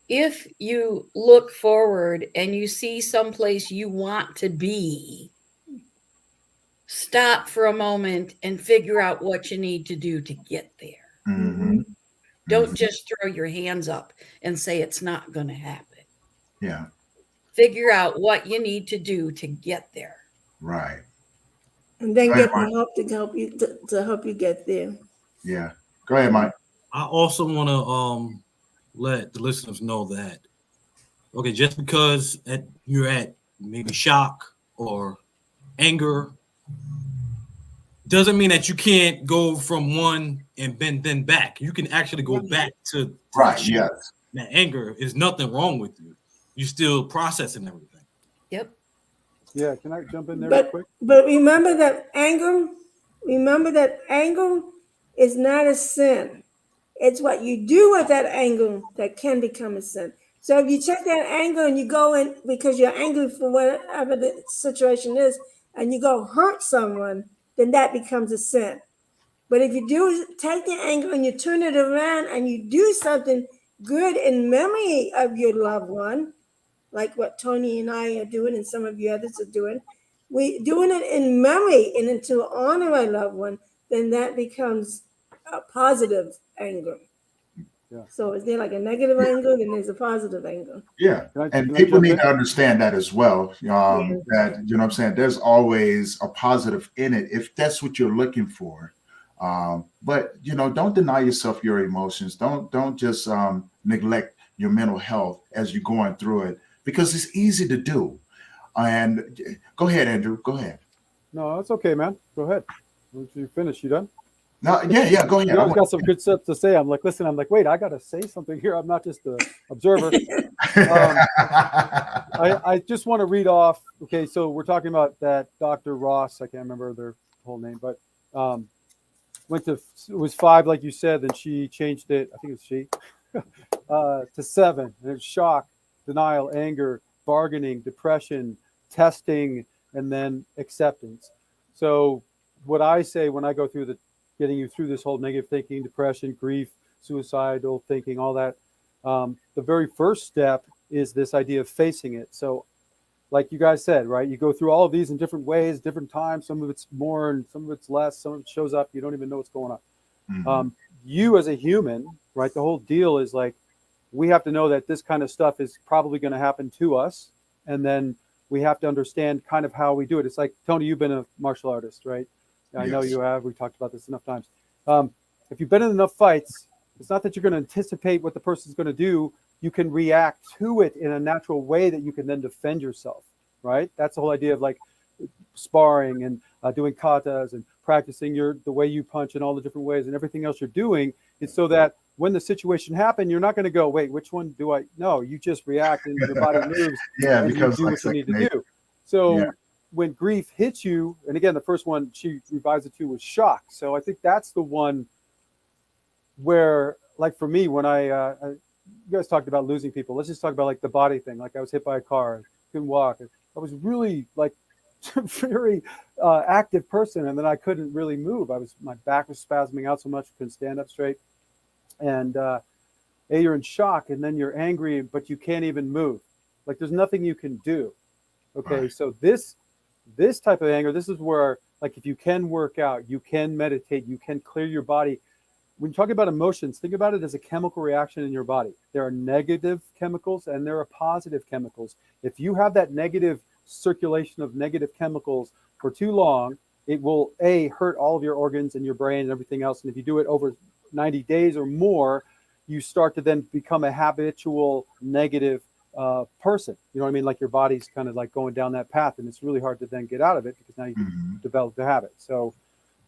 [SPEAKER 3] if you look forward and you see someplace you want to be, stop for a moment and figure out what you need to do to get there.
[SPEAKER 1] Mm-hmm.
[SPEAKER 3] Don't just throw your hands up and say it's not going to happen.
[SPEAKER 1] Yeah.
[SPEAKER 3] Figure out what you need to do to get there.
[SPEAKER 1] Right.
[SPEAKER 4] And then
[SPEAKER 1] Go
[SPEAKER 4] get
[SPEAKER 1] ahead,
[SPEAKER 4] the help to help you get there.
[SPEAKER 1] Yeah. Go ahead, Mike.
[SPEAKER 2] I also want to let the listeners know that, okay, just because you're at maybe shock or anger doesn't mean that you can't go from one and then back. You can actually go back to
[SPEAKER 1] Right.
[SPEAKER 2] shock.
[SPEAKER 1] Yes.
[SPEAKER 2] That anger is nothing wrong with you. You're still processing everything.
[SPEAKER 3] Yep.
[SPEAKER 5] Yeah, can I jump in there real quick?
[SPEAKER 4] But remember that anger is not a sin. It's what you do with that anger that can become a sin. So if you take that anger and you go in because you're angry for whatever the situation is, and you go hurt someone, then that becomes a sin. But if you do take the anger and you turn it around and you do something good in memory of your loved one, like what Tony and I are doing and some of you others are doing, we doing it in memory and to honor our loved one, then that becomes a positive anger.
[SPEAKER 5] Yeah.
[SPEAKER 4] So is there like a negative anger? Then there's a positive anger.
[SPEAKER 1] Yeah.
[SPEAKER 5] Can
[SPEAKER 1] And
[SPEAKER 5] I
[SPEAKER 1] people
[SPEAKER 5] jump
[SPEAKER 1] need
[SPEAKER 5] in?
[SPEAKER 1] to understand that as well. That, you know what I'm saying? There's always a positive in it if that's what you're looking for. But, you know, don't deny yourself your emotions. Don't just neglect your mental health as you're going through it, because it's easy to do. And go ahead, Andrew. Go ahead.
[SPEAKER 5] No, that's okay, man. Go ahead. Once you finish, you done?
[SPEAKER 1] No, yeah, go ahead.
[SPEAKER 5] You always got some good stuff to say. I'm like, listen, wait, I got to say something here. I'm not just the observer. I just want to read off. Okay, so we're talking about that Dr. Ross. I can't remember their whole name, but it was 5, like you said, then she changed it. I think it's she to 7. And it's shock, denial, anger, bargaining, depression, testing, and then acceptance. So what I say when I go through getting you through this whole negative thinking, depression, grief, suicidal thinking, all that, the very first step is this idea of facing it. So like you guys said, right, you go through all of these in different ways, different times. Some of it's more and some of it's less. Some of it shows up. You don't even know what's going on. Mm-hmm. You as a human, right, the whole deal is like, we have to know that this kind of stuff is probably going to happen to us. And then we have to understand kind of how we do it. It's like, Tony, you've been a martial artist, right? I know you have. We talked about this enough times. If you've been in enough fights, it's not that you're going to anticipate what the person's going to do. You can react to it in a natural way that you can then defend yourself, right? That's the whole idea of like sparring and doing katas and practicing the way you punch in all the different ways and everything else you're doing is so that when the situation happens, you're not going to go, wait, which one do I? No, you just react and your body moves and because you do what you need to do. So when grief hits you, and again, the first one she revised it to was shock. So I think that's the one where, like for me, when you guys talked about losing people, let's just talk about like the body thing. Like I was hit by a car, couldn't walk. I was really like very active person, and then I couldn't really move. My back was spasming out so much, couldn't stand up straight. and you're in shock, and then you're angry, but you can't even move. Like there's nothing you can do. Okay,
[SPEAKER 1] Right.
[SPEAKER 5] so this type of anger, this is where, like, if you can work out, you can meditate, you can clear your body. When you talk about emotions, think about it as a chemical reaction in your body. There are negative chemicals and there are positive chemicals. If you have that negative circulation of negative chemicals for too long, it will hurt all of your organs and your brain and everything else. And if you do it over 90 days or more, you start to then become a habitual negative person. You know what I mean? Like your body's kind of like going down that path, and it's really hard to then get out of it because now you've developed the habit. So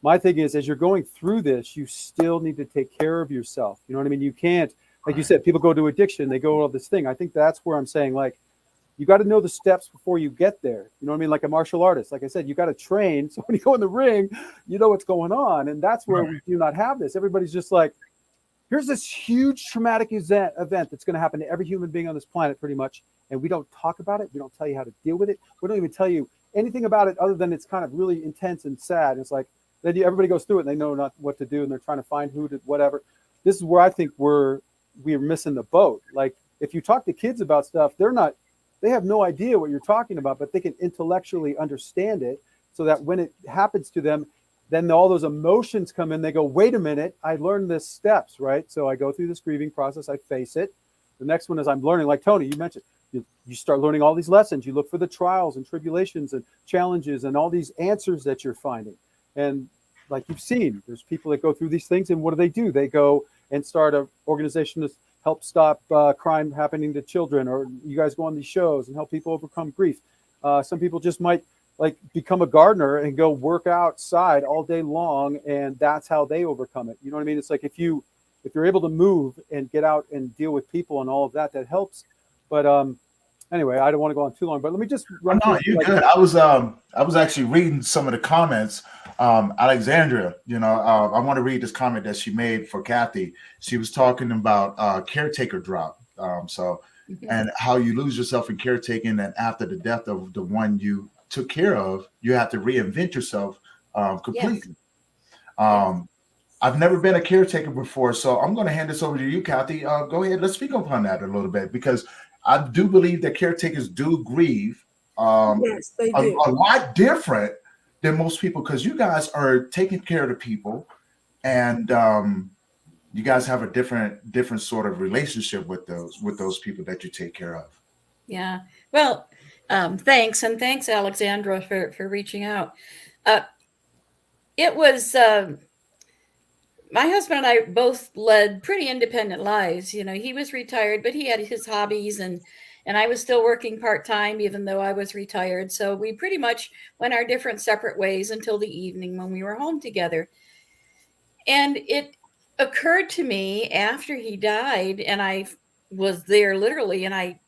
[SPEAKER 5] my thing is, as you're going through this, you still need to take care of yourself. You know what I mean? You can't, like you said, people go to addiction, they go to this thing. I think that's where I'm saying, like, you got to know the steps before you get there. You know what I mean? Like a martial artist, like I said, you got to train. So when you go in the ring, you know what's going on. And that's where we do not have this. Everybody's just like, here's this huge traumatic event that's going to happen to every human being on this planet pretty much. And we don't talk about it. We don't tell you how to deal with it. We don't even tell you anything about it other than it's kind of really intense and sad. And it's like, then everybody goes through it and they know not what to do and they're trying to find who to whatever. This is where I think we're missing the boat. Like if you talk to kids about stuff, they have no idea what you're talking about, but they can intellectually understand it so that when it happens to them, then all those emotions come in. They go, wait a minute, I learned this steps, right? So I go through this grieving process. I face it. The next one is I'm learning, like Tony, you mentioned, you start learning all these lessons. You look for the trials and tribulations and challenges and all these answers that you're finding. And like you've seen, there's people that go through these things. And what do? They go and start an organization to help stop crime happening to children, or you guys go on these shows and help people overcome grief. Some people just might like become a gardener and go work outside all day long, and that's how they overcome it. You know what I mean? It's like if you're able to move and get out and deal with people and all of that, that helps. But anyway, I don't want to go on too long, but let me just run
[SPEAKER 1] No,
[SPEAKER 5] through,
[SPEAKER 1] you're
[SPEAKER 5] like,
[SPEAKER 1] good. I was actually reading some of the comments. Alexandria, I want to read this comment that she made for Kathy. She was talking about caretaker drop. And how you lose yourself in caretaking, and after the death of the one you took care of, you have to reinvent yourself completely.
[SPEAKER 3] Yes.
[SPEAKER 1] I've never been a caretaker before, so I'm going to hand this over to you, Kathy. Go ahead. Let's speak upon that a little bit, because I do believe that caretakers do grieve
[SPEAKER 4] Yes, they do.
[SPEAKER 1] a lot different than most people, because you guys are taking care of the people, and you guys have a different sort of relationship with those people that you take care of.
[SPEAKER 3] Yeah. Well, thanks. And thanks, Alexandra, for reaching out. It was my husband and I both led pretty independent lives. You know, he was retired, but he had his hobbies, and I was still working part-time, even though I was retired. So we pretty much went our different separate ways until the evening when we were home together. And it occurred to me after he died, and I was there literally, and I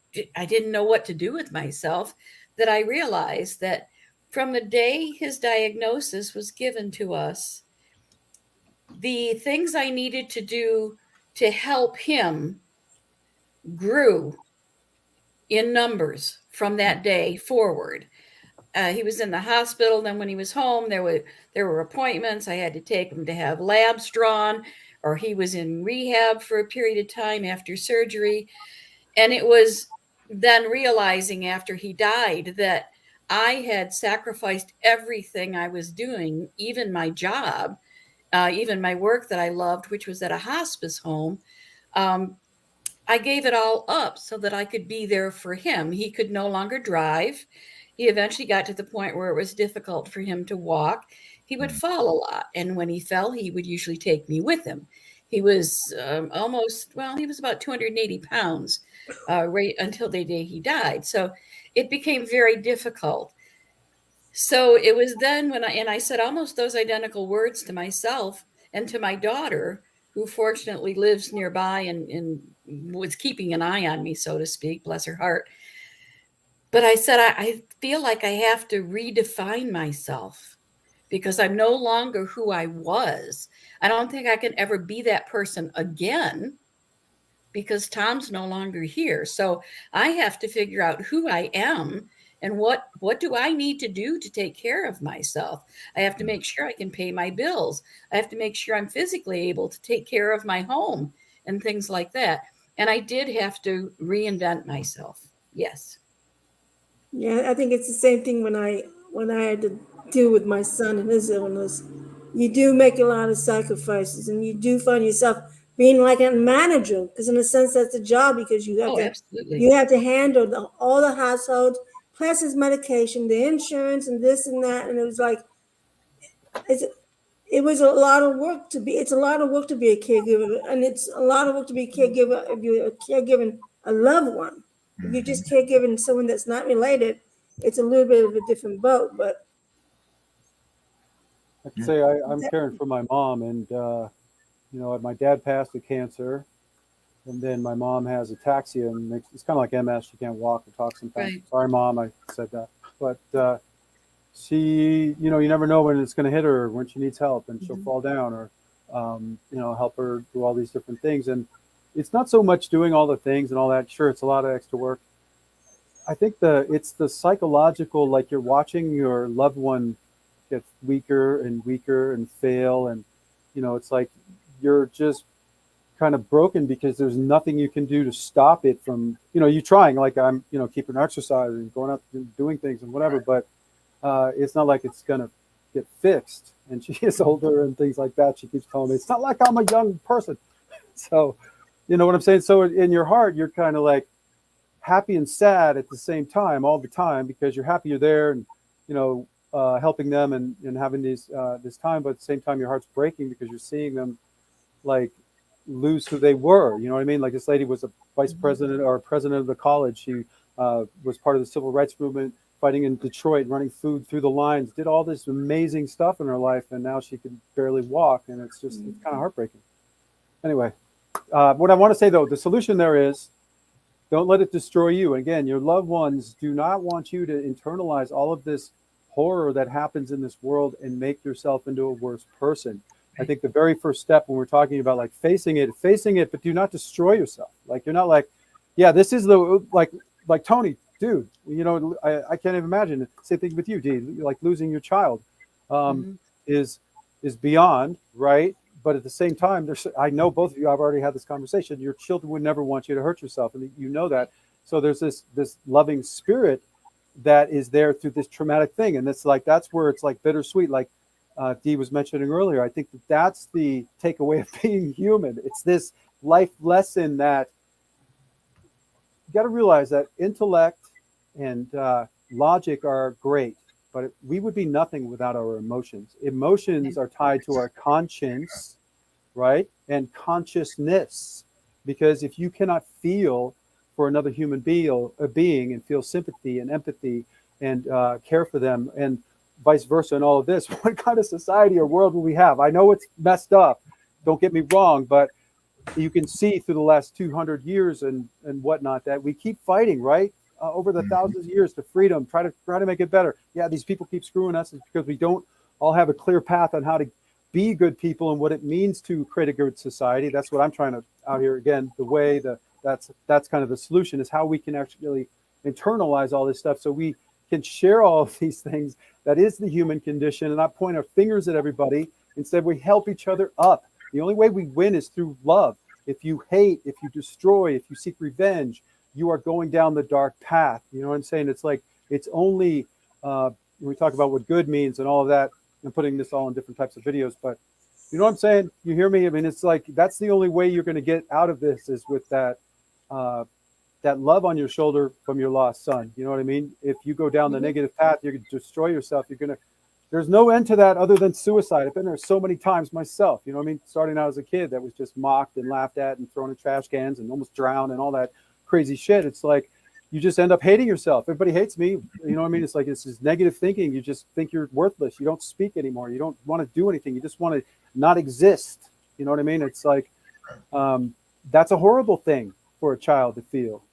[SPEAKER 3] didn't know what to do with myself, that I realized that from the day his diagnosis was given to us, the things I needed to do to help him grew in numbers from that day forward. He was in the hospital. Then when he was home, there were appointments. I had to take him to have labs drawn, or he was in rehab for a period of time after surgery. And it was then realizing after he died that I had sacrificed everything I was doing, even my job, even my work that I loved, which was at a hospice home. I gave it all up so that I could be there for him. He could no longer drive. He eventually got to the point where it was difficult for him to walk. He would fall a lot. And when he fell, he would usually take me with him. He was he was about 280 pounds right until the day he died. So it became very difficult. So it was then when I said almost those identical words to myself and to my daughter, who fortunately lives nearby and was keeping an eye on me, so to speak, bless her heart. But I said, I feel like I have to redefine myself because I'm no longer who I was. I don't think I can ever be that person again because Tom's no longer here. So I have to figure out who I am and what do I need to do to take care of myself. I have to make sure I can pay my bills. I have to make sure I'm physically able to take care of my home and things like that. And I did have to reinvent myself. Yes.
[SPEAKER 4] Yeah, I think it's the same thing when I had to deal with my son and his illness. You do make a lot of sacrifices, and you do find yourself being like a manager, because in a sense that's a job, because
[SPEAKER 3] Oh, absolutely.
[SPEAKER 4] you have to handle all the household, plus his medication, the insurance, and this and that. And it was like it's it was a lot of work to be. It's a lot of work to be a caregiver, and it's a lot of work to be a caregiver if you're caregiving a loved one. If you're just caregiving someone that's not related, it's a little bit of a different boat. But
[SPEAKER 5] I can say I'm caring for my mom, and my dad passed of cancer, and then my mom has ataxia, and it's kind of like MS. She can't walk or talk sometimes.
[SPEAKER 3] Right.
[SPEAKER 5] Sorry, mom, I said that, but she, you never know when it's going to hit her, when she needs help, and she'll fall down, or help her do all these different things. And it's not so much doing all the things and all that. Sure, it's a lot of extra work. I think it's the psychological, like you're watching your loved one get weaker and fail, and it's like you're just kind of broken because there's nothing you can do to stop it from, you trying, like I'm, keeping exercise and going out and doing things and whatever, but it's not like it's gonna get fixed. And she is older and things like that. She keeps telling me it's not like I'm a young person. So, you know what I'm saying? So in your heart, you're kind of like happy and sad at the same time, all the time, because you're happy you're there and, helping them and having this time. But at the same time, your heart's breaking because you're seeing them like lose who they were. You know what I mean? Like this lady was a vice president or president of the college. She was part of the civil rights movement, fighting in Detroit, running food through the lines, did all this amazing stuff in her life. And now she can barely walk. And it's kind of heartbreaking. Anyway, what I want to say, though, the solution there is don't let it destroy you. And again, your loved ones do not want you to internalize all of this horror that happens in this world and make yourself into a worse person. I think the very first step when we're talking about like facing it, but do not destroy yourself. Like, you're not like, yeah, this is like Tony, dude, I can't even imagine. Same thing with you, Dee, like losing your child is beyond, right? But at the same time, I know both of you, I've already had this conversation. Your children would never want you to hurt yourself. And you know that. So there's this loving spirit that is there through this traumatic thing. And it's like, that's where it's like bittersweet. Like Dee was mentioning earlier, I think that's the takeaway of being human. It's this life lesson that you got to realize that intellect and logic are great, but we would be nothing without our emotions. Emotions are tied to our conscience, right? And consciousness. Because if you cannot feel for another human being and feel sympathy and empathy and care for them and vice versa and all of this, what kind of society or world will we have? I know it's messed up, don't get me wrong, but you can see through the last 200 years and whatnot that we keep fighting, right? Over the thousands of years to freedom, try to make it better. Yeah, these people keep screwing us. It's because we don't all have a clear path on how to be good people and what it means to create a good society. That's what I'm trying to out here again. The way that's kind of the solution is how we can actually internalize all this stuff so we can share all of these things. That is the human condition, and not point our fingers at everybody. Instead, we help each other up. The only way we win is through love. If you hate, if you destroy, if you seek revenge, you are going down the dark path. You know what I'm saying? It's like, it's only, when we talk about what good means and all of that, I'm putting this all in different types of videos, but you know what I'm saying? You hear me? I mean, it's like, that's the only way you're going to get out of this is with that love on your shoulder from your lost son. You know what I mean? If you go down the negative path, you're going to destroy yourself. There's no end to that other than suicide. I've been there so many times myself. You know what I mean? Starting out as a kid that was just mocked and laughed at and thrown in trash cans and almost drowned and all that crazy shit. It's like, you just end up hating yourself. Everybody hates me. You know what I mean? It's like, it's this negative thinking. You just think you're worthless. You don't speak anymore. You don't want to do anything. You just want to not exist. You know what I mean? It's like, that's a horrible thing for a child to feel,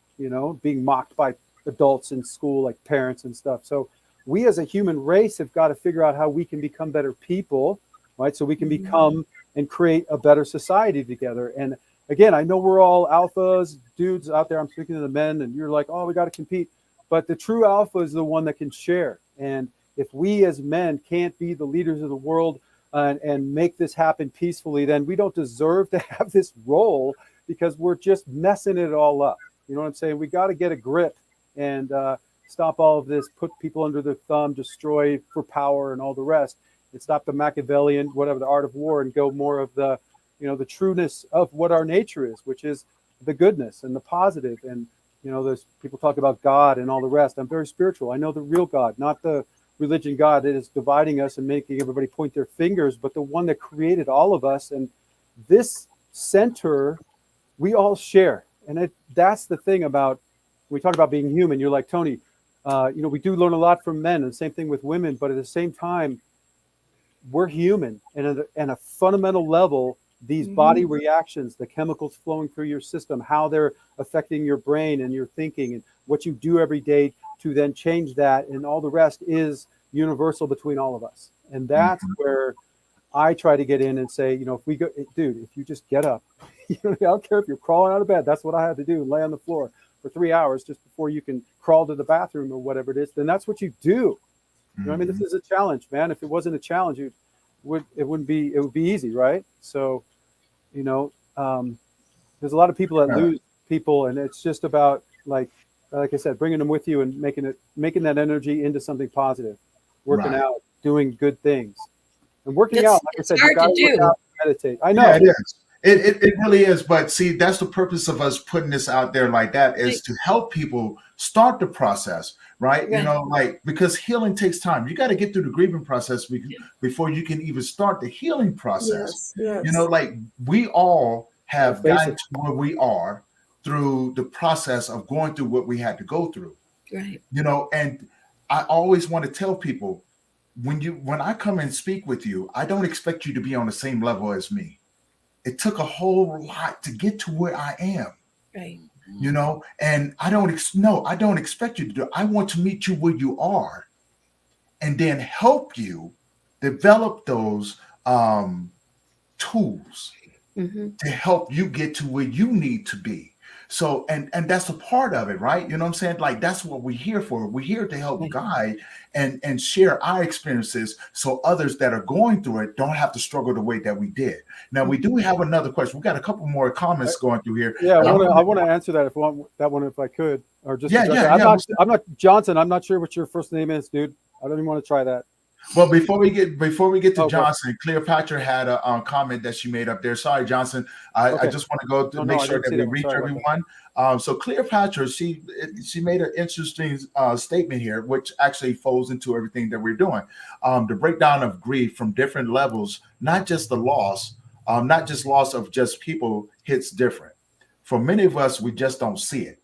[SPEAKER 5] being mocked by adults in school, like parents and stuff. So we as a human race have got to figure out how we can become better people, right? So we can become and create a better society together. And again, I know we're all alphas, dudes out there. I'm speaking to the men, and you're like, oh, we got to compete. But the true alpha is the one that can share. And if we as men can't be the leaders of the world and make this happen peacefully, then we don't deserve to have this role because we're just messing it all up. You know what I'm saying? We got to get a grip and stop all of this, put people under their thumb, destroy for power and all the rest, and stop the Machiavellian, whatever, the art of war, and go more of the, you know, the trueness of what our nature is, which is the goodness and the positive. And, you know, there's people talk about God and all the rest. I'm very spiritual. I know the real God, not the religion God that is dividing us and making everybody point their fingers, but the one that created all of us. And this center, we all share. And that's the thing about, when we talk about being human, you're like, Tony, you know, we do learn a lot from men, and the same thing with women, but at the same time, we're human. And at a fundamental level, these body reactions, the chemicals flowing through your system, how they're affecting your brain and your thinking, and what you do every day to then change that, and all the rest is universal between all of us. And that's where I try to get in and say, you know, if we go, dude, if you just get up, you know, I don't care if you're crawling out of bed. That's what I had to do, lay on the floor for 3 hours just before you can crawl to the bathroom or whatever it is. Then that's what you do. You know what I mean? This is a challenge, man. If it wasn't a challenge, it would be easy, right? So, you know, there's a lot of people that lose people, and it's just about like I said, bringing them with you and making that energy into something positive, working out, doing good things, and working out. Like I said, you got to work out, meditate. I know
[SPEAKER 1] it is. It really is. But see, that's the purpose of us putting this out there like that, is to help people start the process, right? You know, like, because healing takes time. You got to get through the grieving process before you can even start the healing process.
[SPEAKER 4] Yes.
[SPEAKER 1] You know, like, we all have gotten to where we are through the process of going through what we had to go through.
[SPEAKER 3] Right.
[SPEAKER 1] You know, and I always want to tell people, when I come and speak with you, I don't expect you to be on the same level as me. It took a whole lot to get to where I am.
[SPEAKER 3] Right.
[SPEAKER 1] You know, and I don't expect you to do it. I want to meet you where you are, and then help you develop those tools to help you get to where you need to be. So, and that's a part of it, right? You know what I'm saying? Like, that's what we're here for. We're here to help guide and share our experiences, so others that are going through it don't have to struggle the way that we did. Now, we do have another question. We got a couple more comments going through here.
[SPEAKER 5] Yeah, I want to answer that if I could, or just I'm not Johnson. I'm not sure what your first name is, dude. I don't even want to try that.
[SPEAKER 1] Well, before we get to Johnson, Cleopatra had a comment that she made up there. Sorry, Johnson. I just want to go to make sure that we reach everyone. So Cleopatra, she made an interesting statement here, which actually folds into everything that we're doing. The breakdown of grief from different levels, not just the loss, not just loss of just people, hits different. For many of us, we just don't see it.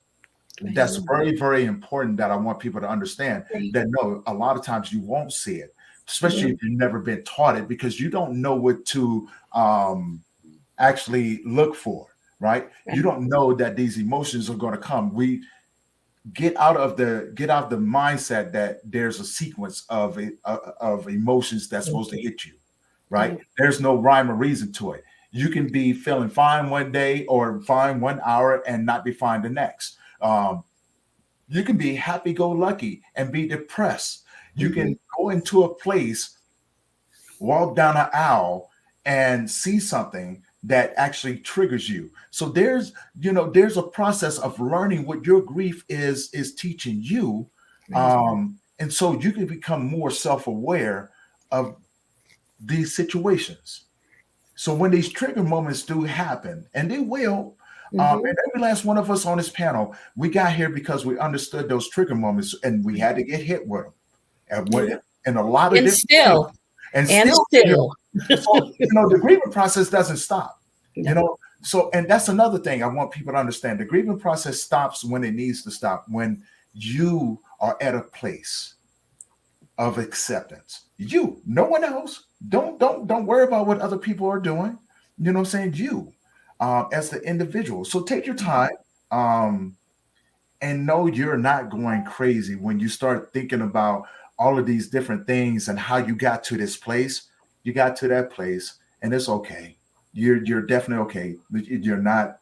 [SPEAKER 1] That's very, very important, that I want people to understand that no, a lot of times you won't see it, especially if you've never been taught it, because you don't know what to actually look for, right? You don't know that these emotions are going to come. We get out of the mindset that there's a sequence of emotions that's supposed to hit you, right? There's no rhyme or reason to it. You can be feeling fine one day or fine 1 hour and not be fine the next. You can be happy-go-lucky and be depressed. You can go into a place, walk down an aisle, and see something that actually triggers you. So there's a process of learning what your grief is teaching you. And so you can become more self-aware of these situations. So when these trigger moments do happen, and they will, and every last one of us on this panel, we got here because we understood those trigger moments, and we had to get hit with them. And a lot of
[SPEAKER 3] still.
[SPEAKER 1] So, the grieving process doesn't stop. You know, so, and that's another thing I want people to understand. The grieving process stops when it needs to stop, when you are at a place of acceptance. No one else. Don't worry about what other people are doing. You know what I'm saying? You, as the individual. So take your time, and know you're not going crazy when you start thinking about all of these different things and how you got to this place. You got to that place, and it's okay. You're definitely okay. You're not.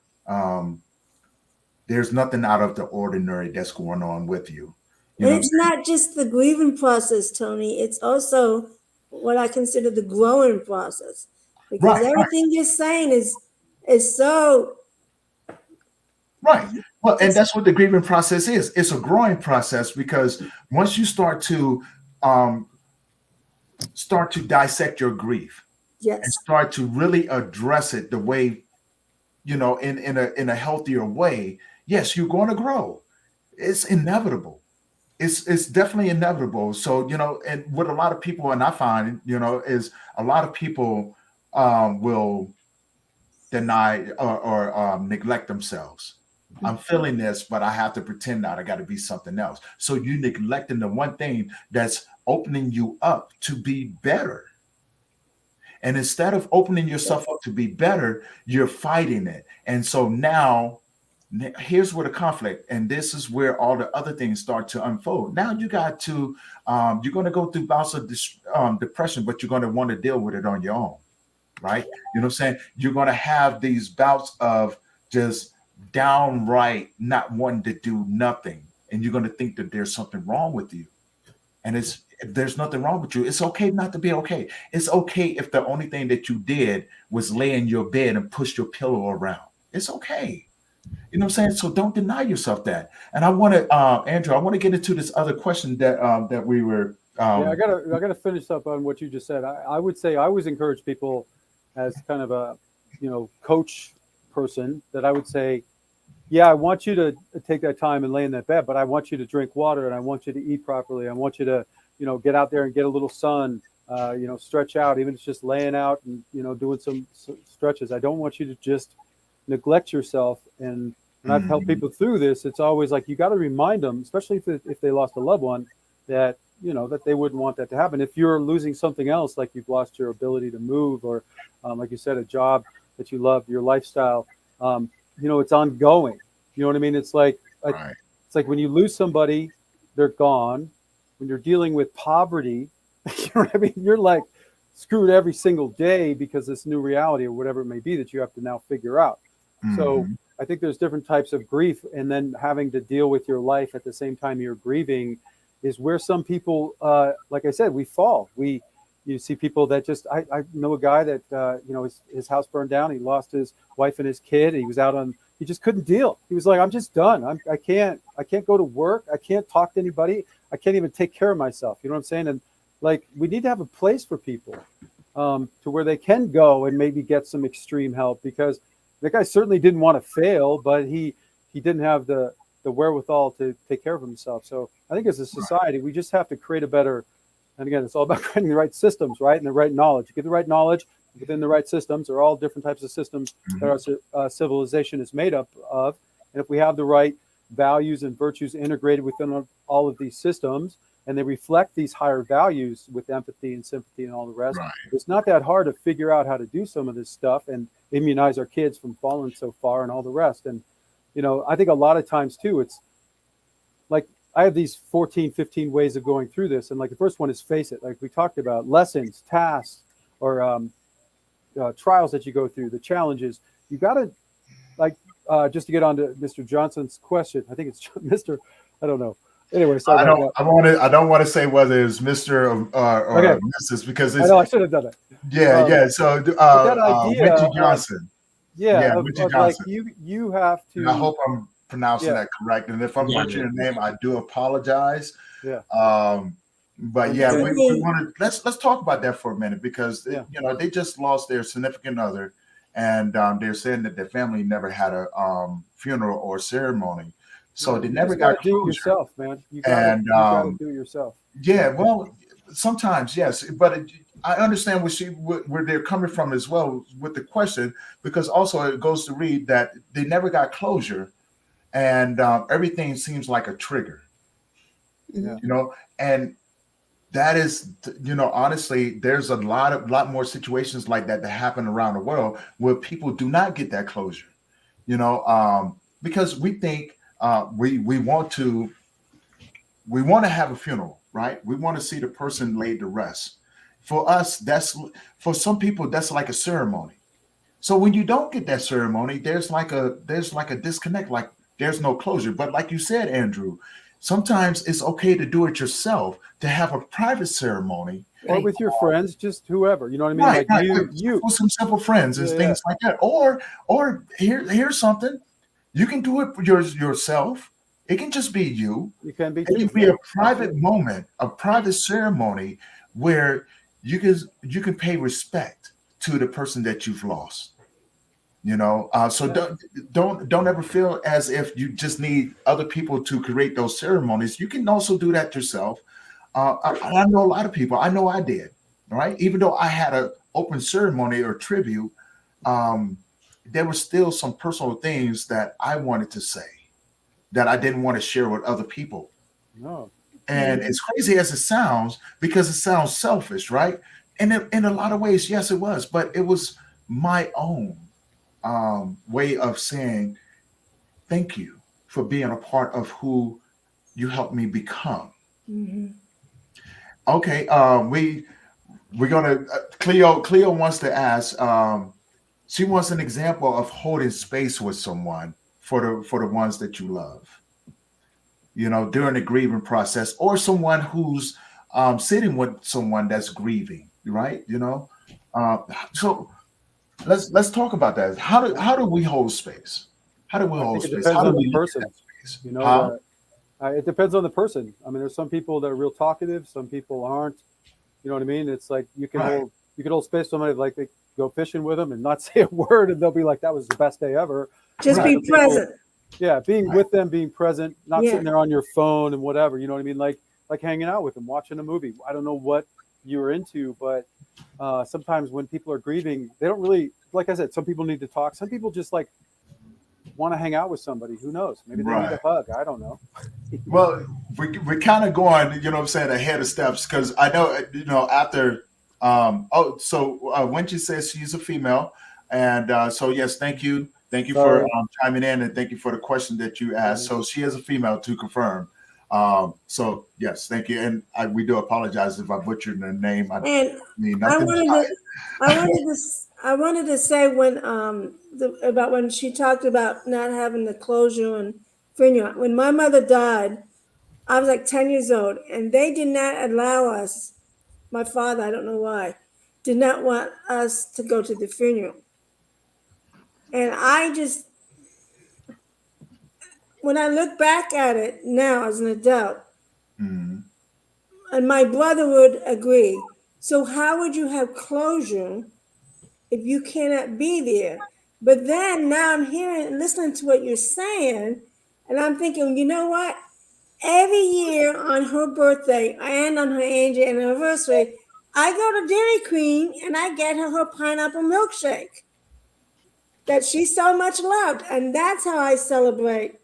[SPEAKER 1] There's nothing out of the ordinary that's going on with you.
[SPEAKER 4] It's not just the grieving process, Tony. It's also what I consider the growing process, because everything you're saying is so
[SPEAKER 1] Right. Well, and that's what the grieving process is. It's a growing process because once you start to dissect your grief and
[SPEAKER 4] Yes.
[SPEAKER 1] start to really address it the way, in a healthier way, yes, you're going to grow. It's inevitable. It's definitely inevitable. So, and what a lot of people, and I find, is a lot of people will deny or neglect themselves. I'm feeling this, but I have to pretend that I got to be something else. So you neglecting the one thing that's opening you up to be better. And instead of opening yourself up to be better, you're fighting it. And so now here's where the conflict, and this is where all the other things start to unfold. Now you got to, you're going to go through bouts of depression, but you're going to want to deal with it on your own, right? You know what I'm saying? You're going to have these bouts of just downright not wanting to do nothing. And you're going to think that there's something wrong with you. And there's nothing wrong with you. It's okay not to be okay. It's okay if the only thing that you did was lay in your bed and push your pillow around. It's okay. You know what I'm saying? So don't deny yourself that. And I want to, Andrew, I want to get into this other question that we were.
[SPEAKER 5] I gotta finish up on what you just said. I would say I always encourage people as kind of a, coach person that I would say, yeah, I want you to take that time and lay in that bed, but I want you to drink water and I want you to eat properly. I want you to, get out there and get a little sun, stretch out, even if it's just laying out and, doing some stretches. I don't want you to just neglect yourself. And when I've helped people through this, it's always like, you got to remind them, especially if they lost a loved one, that, that they wouldn't want that to happen. If you're losing something else, like you've lost your ability to move or, like you said, a job that you love, your lifestyle, it's ongoing. You know what I mean? It's like,
[SPEAKER 1] Right.
[SPEAKER 5] It's like when you lose somebody, they're gone. When you're dealing with poverty, you know what I mean? You're like screwed every single day because this new reality or whatever it may be that you have to now figure out. So I think there's different types of grief, and then having to deal with your life at the same time you're grieving is where some people, like I said, we fall. You see people that just, I know a guy that, his house burned down. He lost his wife and his kid. He was he just couldn't deal. He was like, I'm just done. I can't go to work. I can't talk to anybody. I can't even take care of myself. You know what I'm saying? And like, we need to have a place for people to where they can go and maybe get some extreme help, because the guy certainly didn't want to fail, but he didn't have the wherewithal to take care of himself. So I think as a society, we just have to create a better, and again, it's all about creating the right systems, right? And the right knowledge. You get the right knowledge within the right systems, or all different types of systems that our civilization is made up of. And if we have the right values and virtues integrated within all of these systems, and they reflect these higher values with empathy and sympathy and all the rest, it's not that hard to figure out how to do some of this stuff and immunize our kids from falling so far and all the rest. And, I think a lot of times too, it's like, I have these 14, 15 ways of going through this. And like the first one is face it, like we talked about, lessons, tasks, or trials that you go through, the challenges. You got to, like, just to get on to Mr. Johnson's question, I think it's Mr. I don't know. Anyway, so
[SPEAKER 1] I don't want to say whether it's Mr. or
[SPEAKER 5] okay.
[SPEAKER 1] Mrs. because it's,
[SPEAKER 5] I know I should have done it.
[SPEAKER 1] Yeah. So
[SPEAKER 5] that idea,
[SPEAKER 1] Richie Johnson.
[SPEAKER 5] Richie Johnson. Like you have to.
[SPEAKER 1] And I hope I'm pronouncing that correct. And if I'm butchering your name, I do apologize.
[SPEAKER 5] Yeah.
[SPEAKER 1] But we want to let's talk about that for a minute, because they just lost their significant other, and they're saying that their family never had a funeral or ceremony, so they never got
[SPEAKER 5] to do it yourself, man. You gotta do it yourself.
[SPEAKER 1] Yeah, well, sometimes yes, but I understand where they're coming from as well with the question, because also it goes to read that they never got closure, and everything seems like a trigger.
[SPEAKER 5] Yeah.
[SPEAKER 1] And that is, honestly, there's a lot more situations like that happen around the world where people do not get that closure, because we think we want to have a funeral, right? We want to see the person laid to rest. For us, for some people, that's like a ceremony. So when you don't get that ceremony, there's like a disconnect, like there's no closure. But like you said, Andrew, sometimes it's okay to do it yourself, to have a private ceremony.
[SPEAKER 5] Or with your friends, just whoever, you know what I mean?
[SPEAKER 1] You for some simple friends and things like that. Or here's something, You can do it yourself. It can just be you.
[SPEAKER 5] You can be
[SPEAKER 1] It
[SPEAKER 5] too.
[SPEAKER 1] can be a private moment, a private ceremony where you can pay respect to the person that you've lost. So don't ever feel as if you just need other people to create those ceremonies. You can also do that yourself. I know a lot of people. I know I did. Right, even though I had an open ceremony or tribute, there were still some personal things that I wanted to say that I didn't want to share with other people.
[SPEAKER 5] No.
[SPEAKER 1] And as crazy as it sounds, because it sounds selfish, right? And in a lot of ways, yes, it was, but it was my own way of saying thank you for being a part of who you helped me become. Okay, we're gonna Cleo wants to ask. She wants an example of holding space with someone for the ones that you love. During the grieving process, or someone who's sitting with someone that's grieving, right? So let's talk about that. How do we hold space? How do we hold
[SPEAKER 5] It
[SPEAKER 1] space?
[SPEAKER 5] depends
[SPEAKER 1] How do
[SPEAKER 5] on
[SPEAKER 1] we
[SPEAKER 5] the
[SPEAKER 1] look
[SPEAKER 5] person.
[SPEAKER 1] at that space?
[SPEAKER 5] It depends on the person. I mean, there's some people that are real talkative. Some people aren't. You know what I mean? It's like you can hold space with somebody, like they go fishing with them and not say a word, and they'll be like, "That was the best day ever."
[SPEAKER 4] Just be present.
[SPEAKER 5] Yeah, being with them, being present, not
[SPEAKER 4] Yeah.
[SPEAKER 5] sitting there on your phone and whatever. You know what I mean? Like hanging out with them, watching a movie. I don't know what you're into, but sometimes when people are grieving, they don't really, like I said, some people need to talk. Some people just like want to hang out with somebody. Who knows? Maybe they need a hug. I don't know.
[SPEAKER 1] Well, we're kind of going, ahead of steps, because I know, after. Wendy says she's a female, and so yes, thank you for chiming in, and thank you for the question that you asked. So she is a female, to confirm. So yes, thank you, and we do apologize if I butchered the name. I mean nothing.
[SPEAKER 4] I wanted to say about when she talked about not having the closure and funeral. When my mother died, I was like 10 years old, and they did not allow us. My father, I don't know why, did not want us to go to the funeral. And when I look back at it now as an adult, and my brother would agree. So how would you have closure if you cannot be there? But then now I'm listening to what you're saying, and I'm thinking, you know what? Every year on her birthday and on her anniversary, I go to Dairy Queen and I get her pineapple milkshake that she so much loved, and that's how I celebrate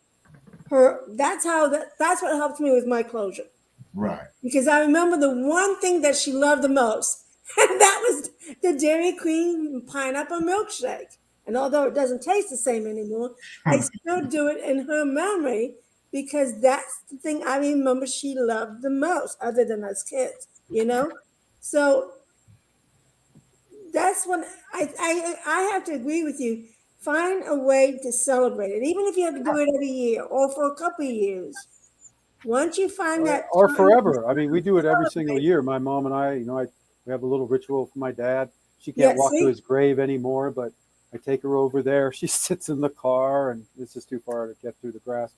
[SPEAKER 4] her. That's what helps me with my closure.
[SPEAKER 1] Right.
[SPEAKER 4] Because I remember the one thing that she loved the most, and that was the Dairy Queen pineapple milkshake. And although it doesn't taste the same anymore, I still do it in her memory, because that's the thing I remember she loved the most, other than us kids, So that's when I have to agree with you. Find a way to celebrate it, even if you have to do it every year or for a couple of years. Once you find that,
[SPEAKER 5] or forever. I mean, we do it every single year. My mom and I, we have a little ritual for my dad. She can't walk to his grave anymore, but I take her over there. She sits in the car, and it's just too far to get through the grass.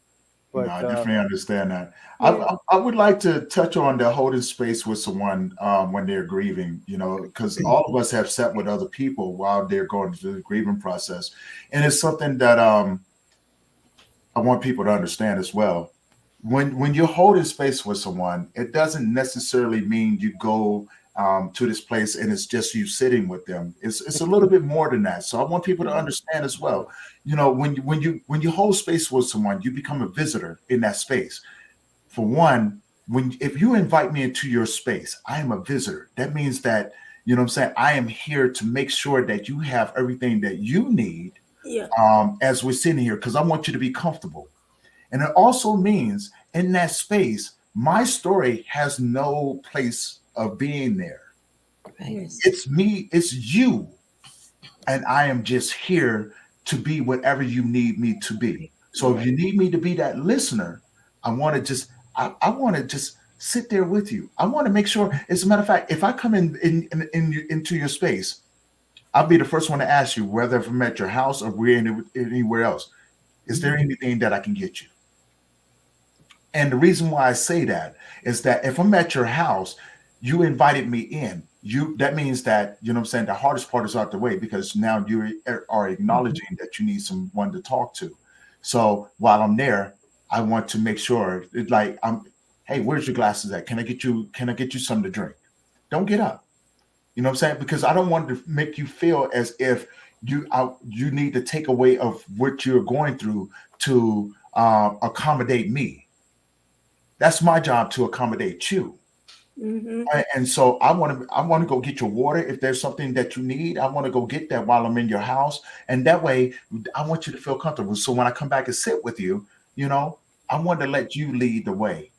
[SPEAKER 5] But
[SPEAKER 1] I definitely understand that. Yeah. I would like to touch on the holding space with someone when they're grieving, because all of us have sat with other people while they're going through the grieving process. And it's something that I want people to understand as well. When you're holding space with someone, it doesn't necessarily mean you go to this place and it's just you sitting with them. It's a little bit more than that. So I want people to understand as well. When you hold space with someone, you become a visitor in that space. For one, if you invite me into your space, I am a visitor. That means that, I am here to make sure that you have everything that you need as we're sitting here, because I want you to be comfortable. And it also means in that space, my story has no place of being there. Right. It's me, it's you. And I am just here to be whatever you need me to be. So if you need me to be that listener, I want to just sit there with you. I want to make sure, as a matter of fact, if I come into your space, I'll be the first one to ask you whether I'm at your house or we're anywhere else. Is there anything that I can get you? And the reason why I say that is that if I'm at your house, you invited me in. That means that, you know what I'm saying, the hardest part is out the way, because now you are acknowledging that you need someone to talk to. So while I'm there, I want to make sure hey, where's your glasses at? Can I get you something to drink? Don't get up. You know what I'm saying? Because I don't want to make you feel as if you need to take away of what you're going through to accommodate me. That's my job, to accommodate you. And so I want to go get your water. If there's something that you need, I want to go get that while I'm in your house. And that way, I want you to feel comfortable. So when I come back and sit with you, I want to let you lead the way.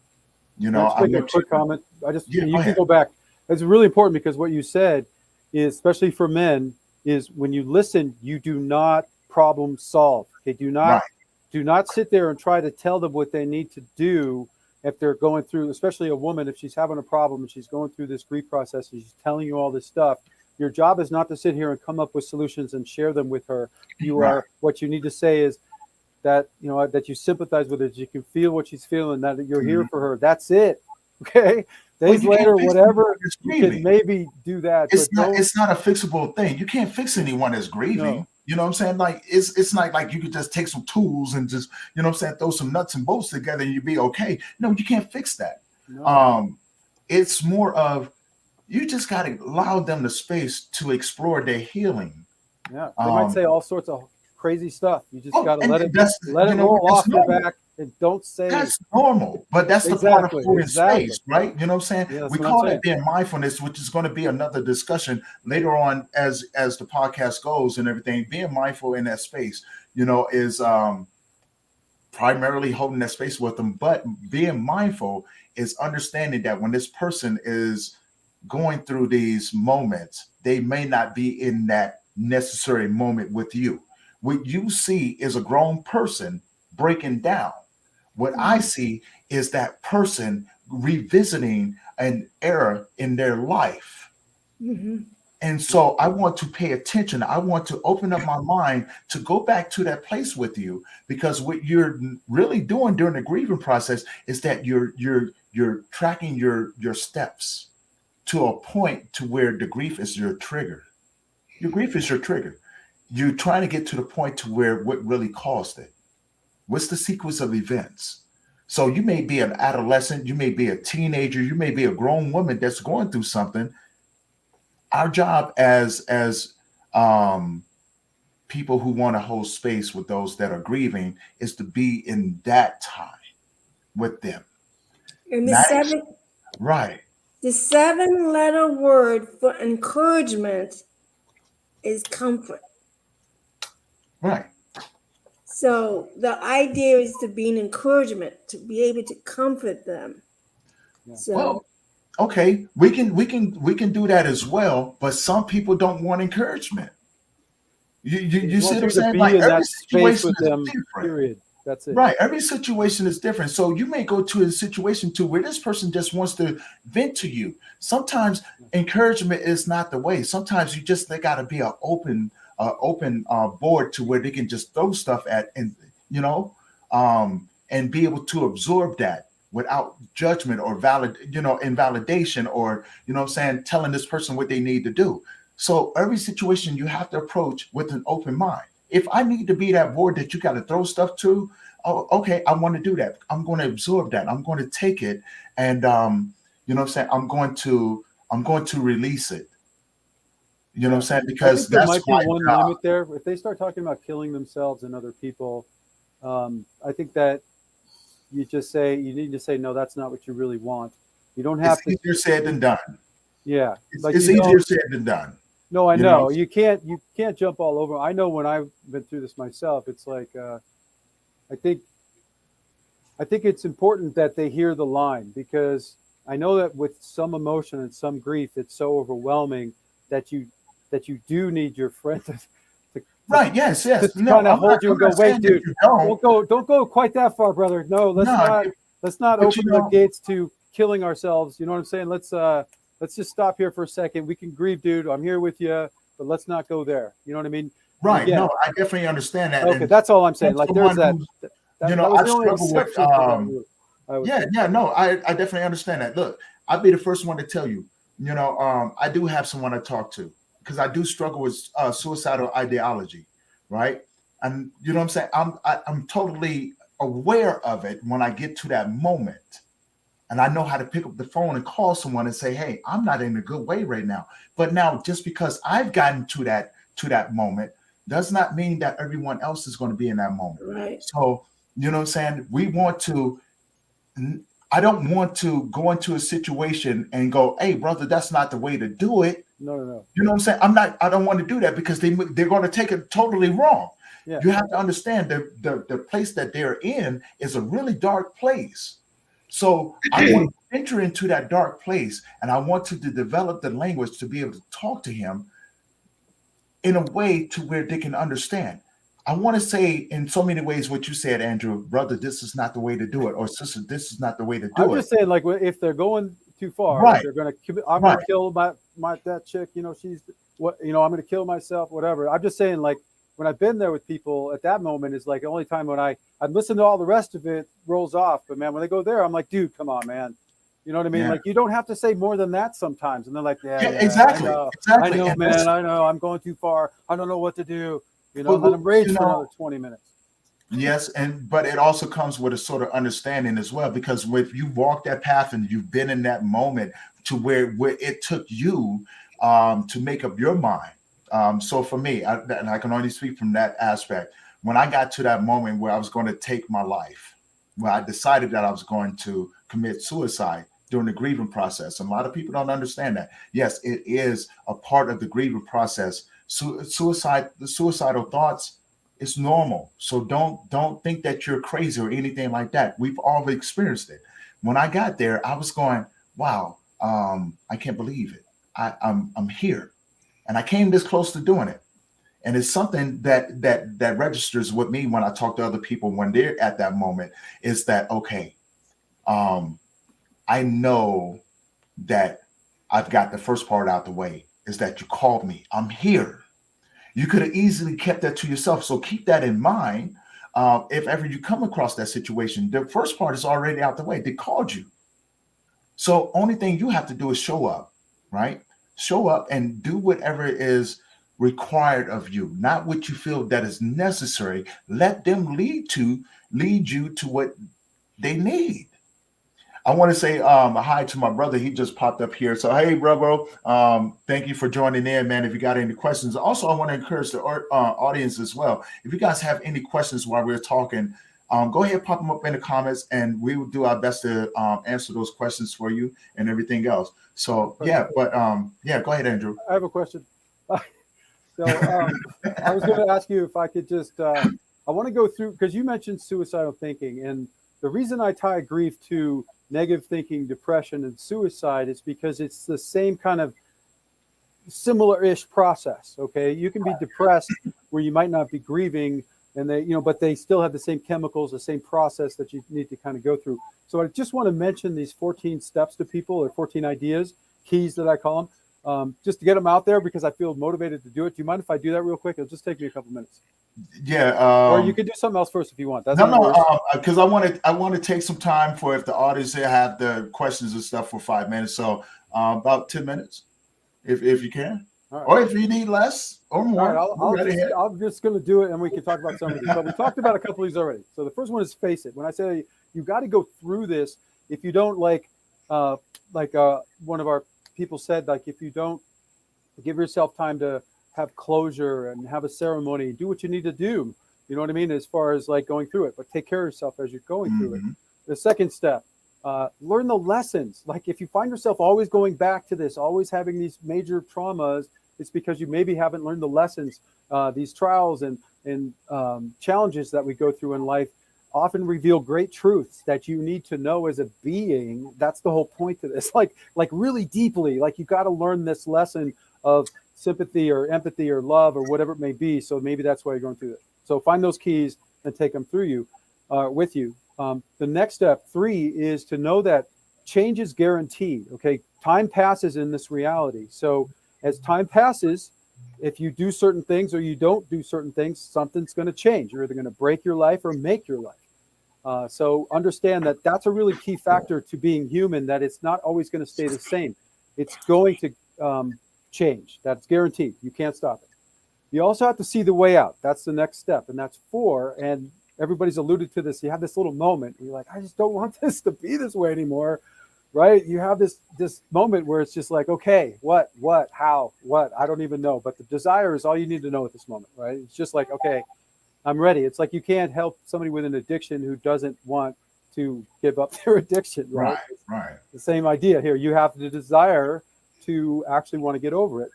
[SPEAKER 5] Let's make a quick comment. You
[SPEAKER 1] go
[SPEAKER 5] can
[SPEAKER 1] ahead.
[SPEAKER 5] go back. It's really important, because what you said is, especially for men, is when you listen, you do not problem solve. Okay, do not sit there and try to tell them what they need to do if they're going through, especially a woman, if she's having a problem and she's going through this grief process and she's telling you all this stuff. Your job is not to sit here and come up with solutions and share them with her. What you need to say is that, that you sympathize with her, that you can feel what she's feeling, that you're here for her. That's it. Okay. Days later, whatever, you can maybe do that.
[SPEAKER 1] It's not a fixable thing. You can't fix anyone that's grieving.
[SPEAKER 5] No.
[SPEAKER 1] You know what I'm saying? Like, it's not like you could just take some tools and just, you know what I'm saying, throw some nuts and bolts together and you'd be okay. No, you can't fix that.
[SPEAKER 5] No.
[SPEAKER 1] It's more of, you just got to allow them the space to explore their healing.
[SPEAKER 5] Yeah, they might say all sorts of crazy stuff. You just got to let it roll off your back, and don't say
[SPEAKER 1] that's normal. But that's the part of holding space, right? You know what I'm saying?
[SPEAKER 5] Yeah,
[SPEAKER 1] we call it being mindfulness, which is going to be another discussion later on as the podcast goes and everything. Being mindful in that space, is primarily holding that space with them. But being mindful is understanding that when this person is going through these moments, they may not be in that necessary moment with you. What you see is a grown person breaking down. What I see is that person revisiting an era in their life. And so I want to pay attention. I want to open up my mind to go back to that place with you, because what you're really doing during the grieving process is that you're tracking your steps to a point to where the grief is your trigger. Your grief is your trigger. You're trying to get to the point to where what really caused it. What's the sequence of events? So you may be an adolescent, you may be a teenager, you may be a grown woman that's going through something. Our job as people who want to hold space with those that are grieving is to be in that time with them.
[SPEAKER 4] And
[SPEAKER 1] right.
[SPEAKER 4] The 7-letter word for encouragement is comfort.
[SPEAKER 1] Right.
[SPEAKER 4] So the idea is to be an encouragement, to be able to comfort them.
[SPEAKER 5] Yeah.
[SPEAKER 4] So,
[SPEAKER 1] well, okay, we can do that as well, but some people don't want encouragement. You see what I'm saying? Like, every situation is different.
[SPEAKER 5] Period. That's it.
[SPEAKER 1] Right. Every situation is different. So you may go to a situation where this person just wants to vent to you. Sometimes encouragement is not the way. Sometimes they got to be an open board to where they can just throw stuff at, and and be able to absorb that without judgment or invalidation, or telling this person what they need to do. So every situation you have to approach with an open mind. If I need to be that board that you got to throw stuff to, okay, I want to do that. I'm going to absorb that. I'm going to take it, and I'm going to release it. You know what I'm saying? Because
[SPEAKER 5] there might be one limit there. If they start talking about killing themselves and other people, I think that you need to say, no, that's not what you really want. You don't have to.
[SPEAKER 1] It's easier said than done.
[SPEAKER 5] Yeah.
[SPEAKER 1] It's easier said than done.
[SPEAKER 5] No, I know. You can't jump all over. I know when I've been through this myself, it's like, I think it's important that they hear the line, because I know that with some emotion and some grief, it's so overwhelming that you do need your friend to
[SPEAKER 1] right. Yes.
[SPEAKER 5] to kind of hold you and go, wait, dude, don't go quite that far, brother. No, let's not open the gates to killing ourselves. You know what I'm saying? Let's just stop here for a second. We can grieve, dude. I'm here with you, but let's not go there. You know what I mean?
[SPEAKER 1] Right.
[SPEAKER 5] Yeah.
[SPEAKER 1] No, I definitely understand that.
[SPEAKER 5] Okay,
[SPEAKER 1] And
[SPEAKER 5] that's all I'm saying. Like
[SPEAKER 1] someone
[SPEAKER 5] there's that.
[SPEAKER 1] who's,
[SPEAKER 5] That,
[SPEAKER 1] you know,
[SPEAKER 5] that was
[SPEAKER 1] I've
[SPEAKER 5] the only
[SPEAKER 1] struggled with,
[SPEAKER 5] exception to that rule. I would say.
[SPEAKER 1] yeah, no, I definitely understand that. Look, I'll be the first one to tell you, I do have someone I talk to because I do struggle with suicidal ideology, right? And you know what I'm saying? I'm totally aware of it when I get to that moment. And I know how to pick up the phone and call someone and say, "Hey, I'm not in a good way right now." But now, just because I've gotten to that moment, does not mean that everyone else is going to be in that moment.
[SPEAKER 4] Right.
[SPEAKER 1] So, you know what I'm saying? We want to. I don't want to go into a situation and go, "Hey, brother, that's not the way to do it."
[SPEAKER 5] No.
[SPEAKER 1] You know what I'm saying? I don't want to do that because they're going to take it totally wrong.
[SPEAKER 5] Yeah.
[SPEAKER 1] You have to understand the place that they're in is a really dark place. So I want to enter into that dark place, and I want to develop the language to be able to talk to him in a way to where they can understand. I want to say in so many ways what you said, Andrew, brother, this is not the way to do it, or sister, this is not the way to
[SPEAKER 5] I'm
[SPEAKER 1] do it.
[SPEAKER 5] just saying, like, if they're going too far,
[SPEAKER 1] Right.
[SPEAKER 5] they're going to. I'm
[SPEAKER 1] Right.
[SPEAKER 5] going to kill that chick. She's what. I'm going to kill myself. Whatever. I'm just saying, like, when I've been there with people at that moment is like the only time when I listen to all the rest of it rolls off. But man, when they go there, I'm like, dude, come on, man. You know what I mean?
[SPEAKER 1] Yeah.
[SPEAKER 5] Like, you don't have to say more than that sometimes. And they're like, yeah,
[SPEAKER 1] exactly.
[SPEAKER 5] I know,
[SPEAKER 1] And
[SPEAKER 5] man. I know. I'm going too far. I don't know what to do.
[SPEAKER 1] But,
[SPEAKER 5] let them rage
[SPEAKER 1] you
[SPEAKER 5] for
[SPEAKER 1] know,
[SPEAKER 5] another 20 minutes.
[SPEAKER 1] Yes, but it also comes with a sort of understanding as well, because if you walk that path and you've been in that moment to where it took you to make up your mind. So for me, and I can only speak from that aspect, when I got to that moment where I was going to take my life, where I decided that I was going to commit suicide during the grieving process. And a lot of people don't understand that. Yes, it is a part of the grieving process. Suicide, the suicidal thoughts, it's normal. So don't think that you're crazy or anything like that. We've all experienced it. When I got there, I was going, wow, I can't believe it. I'm here. And I came this close to doing it. And it's something that registers with me when I talk to other people when they're at that moment, is that, okay, I know that I've got the first part out the way, is that you called me. I'm here. You could have easily kept that to yourself. So keep that in mind. If ever you come across that situation, the first part is already out the way. They called you. So only thing you have to do is show up, right? Show up and do whatever is required of you, not what you feel that is necessary. Let them lead you to what they need. I want to say hi to my brother. He just popped up here. So, hey, brother, thank you for joining in, man. If you got any questions. Also, I want to encourage the audience as well. If you guys have any questions while we're talking, go ahead, pop them up in the comments, and we will do our best to answer those questions for you and everything else. So, yeah, but go ahead, Andrew.
[SPEAKER 5] I have a question. So I was going to ask you if I could just, I want to go through, because you mentioned suicidal thinking. And the reason I tie grief to negative thinking, depression, and suicide is because it's the same kind of similar-ish process. Okay, you can be depressed where you might not be grieving, and but they still have the same chemicals, the same process that you need to kind of go through. So I just want to mention these 14 steps to people, or 14 ideas, keys that I call them, just to get them out there because I feel motivated to do it. Do you mind if I do that real quick? It'll just take me a couple minutes.
[SPEAKER 1] Yeah.
[SPEAKER 5] Or you could do something else first if you want. That's
[SPEAKER 1] because I want to take some time for if the audience here have the questions and stuff for 5 minutes. So about 10 minutes, if you can, right. Or if you need less or more.
[SPEAKER 5] Right, I'm just going to do it, and we can talk about some of these. But we talked about a couple of these already. So the first one is face it. When I say you got to go through this, if you don't like one of our people said, like if you don't give yourself time to have closure and have a ceremony, do what you need to do. You know what I mean? As far as like going through it, but take care of yourself as you're going through it. The second step, learn the lessons. Like if you find yourself always going back to this, always having these major traumas, it's because you maybe haven't learned the lessons. These trials and challenges that we go through in life often reveal great truths that you need to know as a being. That's the whole point to this. Like really deeply, like you got to learn this lesson of sympathy or empathy or love or whatever it may be. So maybe that's why you're going through it. So find those keys and take them through you, with you. The next step 3 is to know that change is guaranteed. Okay. Time passes in this reality. So as time passes, if you do certain things or you don't do certain things, something's going to change. You're either going to break your life or make your life. So understand that that's a really key factor to being human, that it's not always going to stay the same. It's going to change. That's guaranteed. You can't stop it. You also have to see the way out. That's the next step. And that's 4. And everybody's alluded to this. You have this little moment where you're like, I just don't want this to be this way anymore. Right? You have this moment where it's just like, okay, what, how, what? I don't even know. But the desire is all you need to know at this moment, right? It's just like, okay, I'm ready. It's like you can't help somebody with an addiction who doesn't want to give up their addiction, right?
[SPEAKER 1] Right.
[SPEAKER 5] The same idea here. You have the desire to actually want to get over it.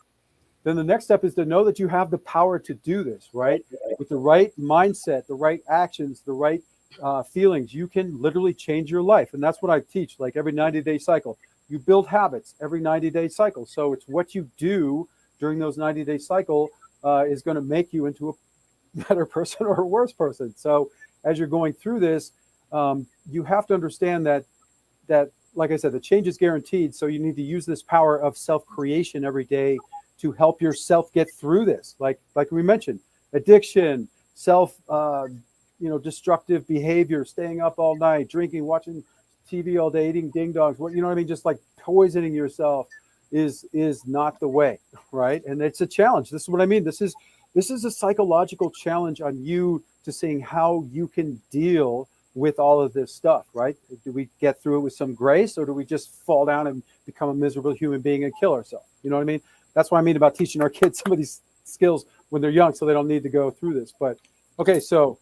[SPEAKER 5] Then the next step is to know that you have the power to do this, right? With the right mindset, the right actions, the right feelings, you can literally change your life. And that's what I teach, like every 90-day cycle. You build habits every 90-day cycle. So it's what you do during those 90-day cycle is going to make you into a better person or a worse person. So as you're going through this, you have to understand that, like I said, the change is guaranteed. So you need to use this power of self-creation every day to help yourself get through this. Like we mentioned, addiction, destructive behavior, staying up all night, drinking, watching TV all day, eating ding dongs, you know what I mean? Just like poisoning yourself is not the way, right? And it's a challenge. This is what I mean. This is a psychological challenge on you to seeing how you can deal with all of this stuff, right? Do we get through it with some grace, or do we just fall down and become a miserable human being and kill ourselves? You know what I mean? That's what I mean about teaching our kids some of these skills when they're young, so they don't need to go through this. But okay, so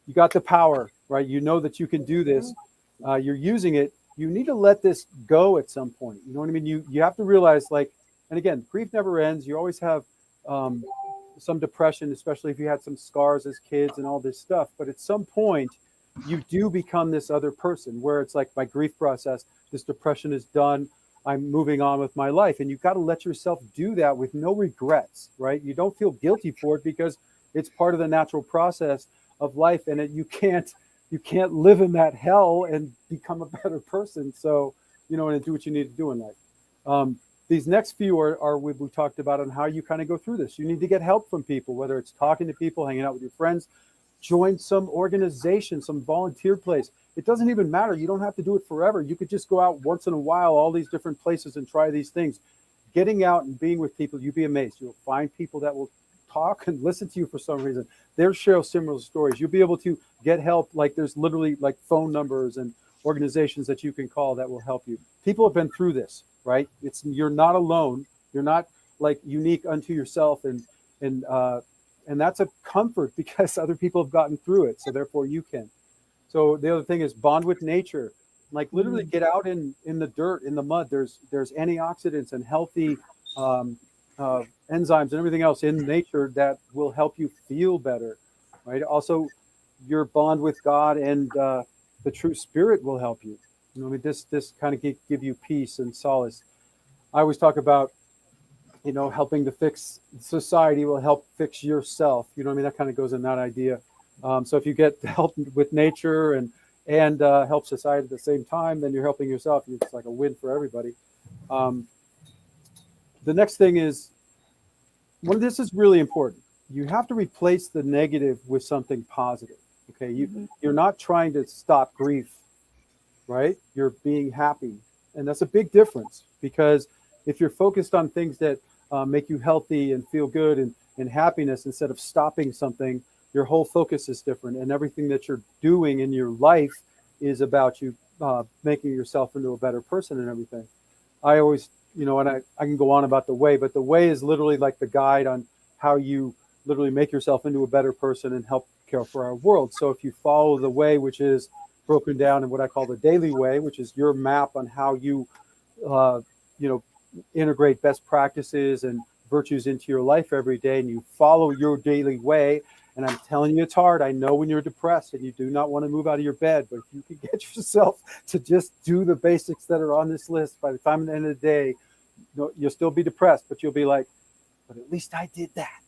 [SPEAKER 5] you got the power, right? You know that you can do this. You're using it. You need to let this go at some point. You know what I mean? You have to realize, like, and again, grief never ends. You always have some depression, especially if you had some scars as kids and all this stuff. But at some point, you do become this other person where it's like, my grief process, this depression is done. I'm moving on with my life. And you've got to let yourself do that with no regrets, right? You don't feel guilty for it because it's part of the natural process of life. And you can't live in that hell and become a better person. So, and do what you need to do in life. These next few are what we talked about on how you kind of go through this. You need to get help from people, whether it's talking to people, hanging out with your friends, join some organization, some volunteer place. It doesn't even matter. You don't have to do it forever. You could just go out once in a while, all these different places, and try these things. Getting out and being with people, you'd be amazed. You'll find people that will talk and listen to you for some reason. They'll share similar stories. You'll be able to get help. Like, there's literally like phone numbers and organizations that you can call that will help you. People have been through this, right? You're not alone. You're not like unique unto yourself, and that's a comfort because other people have gotten through it. So therefore you can. So the other thing is bond with nature. Like, literally get out in the dirt, in the mud. There's antioxidants and healthy enzymes and everything else in nature that will help you feel better, right? Also, your bond with God and the true spirit will help you. This kind of give you peace and solace. I always talk about, helping to fix society will help fix yourself. That kind of goes in that idea. So if you get help with nature and help society at the same time, then you're helping yourself. It's like a win for everybody. The next thing is, this is really important. You have to replace the negative with something positive. Okay, you're not trying to stop grief, right? You're being happy, and that's a big difference, because if you're focused on things that make you healthy and feel good and happiness, instead of stopping something, your whole focus is different, and everything that you're doing in your life is about you making yourself into a better person and everything. I always, and I can go on about the way, but the way is literally like the guide on how you literally make yourself into a better person and help care for our world. So if you follow the way, which is broken down in what I call the daily way, which is your map on how you, integrate best practices and virtues into your life every day, and you follow your daily way. And I'm telling you, it's hard. I know when you're depressed and you do not want to move out of your bed, but if you can get yourself to just do the basics that are on this list, by the time at the end of the day, you'll still be depressed, but you'll be like, but at least I did that.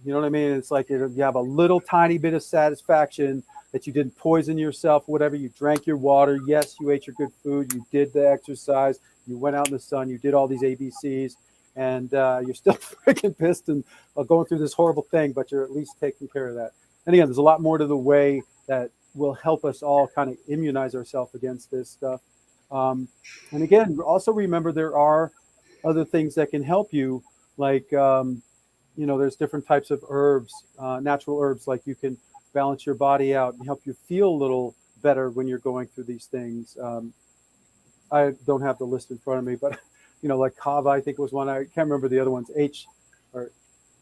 [SPEAKER 5] You know what I mean? It's like you have a little tiny bit of satisfaction that you didn't poison yourself, whatever. You drank your water. Yes, you ate your good food. You did the exercise. You went out in the sun. You did all these ABCs. and you're still freaking pissed and going through this horrible thing, but you're at least taking care of that. And again, there's a lot more to the way that will help us all kind of immunize ourselves against this stuff. And again, also remember there are other things that can help you, like, there's different types of herbs, natural herbs, like you can balance your body out and help you feel a little better when you're going through these things. I don't have the list in front of me, but, like kava, I think was one. I can't remember the other ones,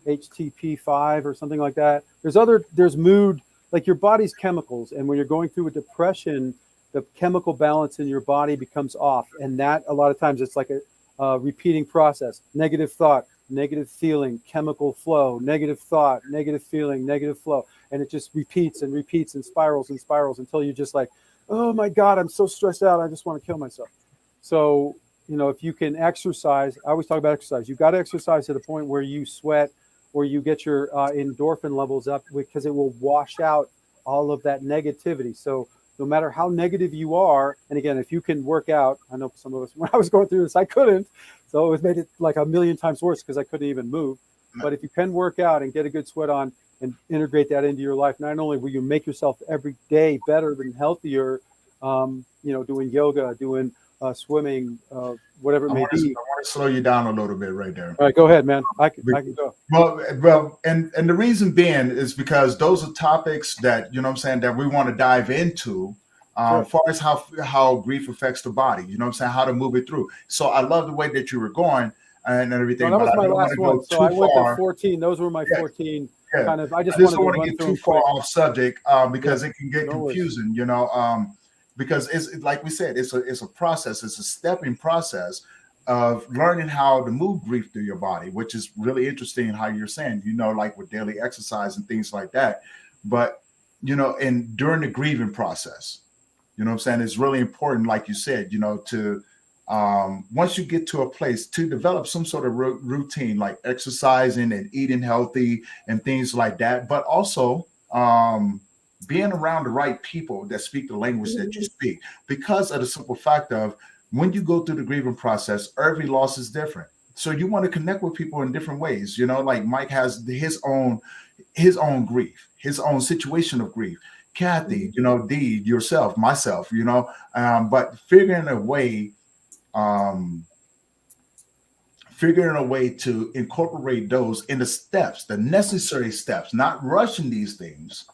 [SPEAKER 5] HTP5 or something like that. There's mood, like your body's chemicals. And when you're going through a depression, the chemical balance in your body becomes off. And that a lot of times it's like a repeating process. Negative thought, negative feeling, chemical flow, negative thought, negative feeling, negative flow. And it just repeats and repeats and spirals until you're just like, oh my God, I'm so stressed out. I just want to kill myself. So, if you can exercise, I always talk about exercise. You've got to exercise to the point where you sweat or you get your endorphin levels up, because it will wash out all of that negativity. So no matter how negative you are, and again, if you can work out, I know some of us, when I was going through this, I couldn't. So it made it like a million times worse because I couldn't even move. But if you can work out and get a good sweat on and integrate that into your life, not only will you make yourself every day better and healthier, doing yoga, doing swimming, whatever it may be.
[SPEAKER 1] I want to slow you down a little bit right there.
[SPEAKER 5] All right, go ahead, man. I can go.
[SPEAKER 1] Well, and the reason being is because those are topics that, that we want to dive into, as far as how grief affects the body, how to move it through. So I love the way that you were going and everything.
[SPEAKER 5] No, that was my last one. So I went to 14. Those were my 14. Yeah. Kind of. I just don't want to get too far
[SPEAKER 1] off subject because it can get confusing, because it's like we said, it's a process. It's a stepping process of learning how to move grief through your body, which is really interesting how you're saying, like with daily exercise and things like that. But, and during the grieving process, it's really important, like you said, to once you get to a place to develop some sort of routine, like exercising and eating healthy and things like that, but also being around the right people that speak the language that you speak, because of the simple fact of when you go through the grieving process, every loss is different. So you want to connect with people in different ways, like Mike has his own grief, his own situation of grief. Kathy, Dee, yourself, myself, but figuring a way to incorporate those in the steps, the necessary steps, not rushing these things,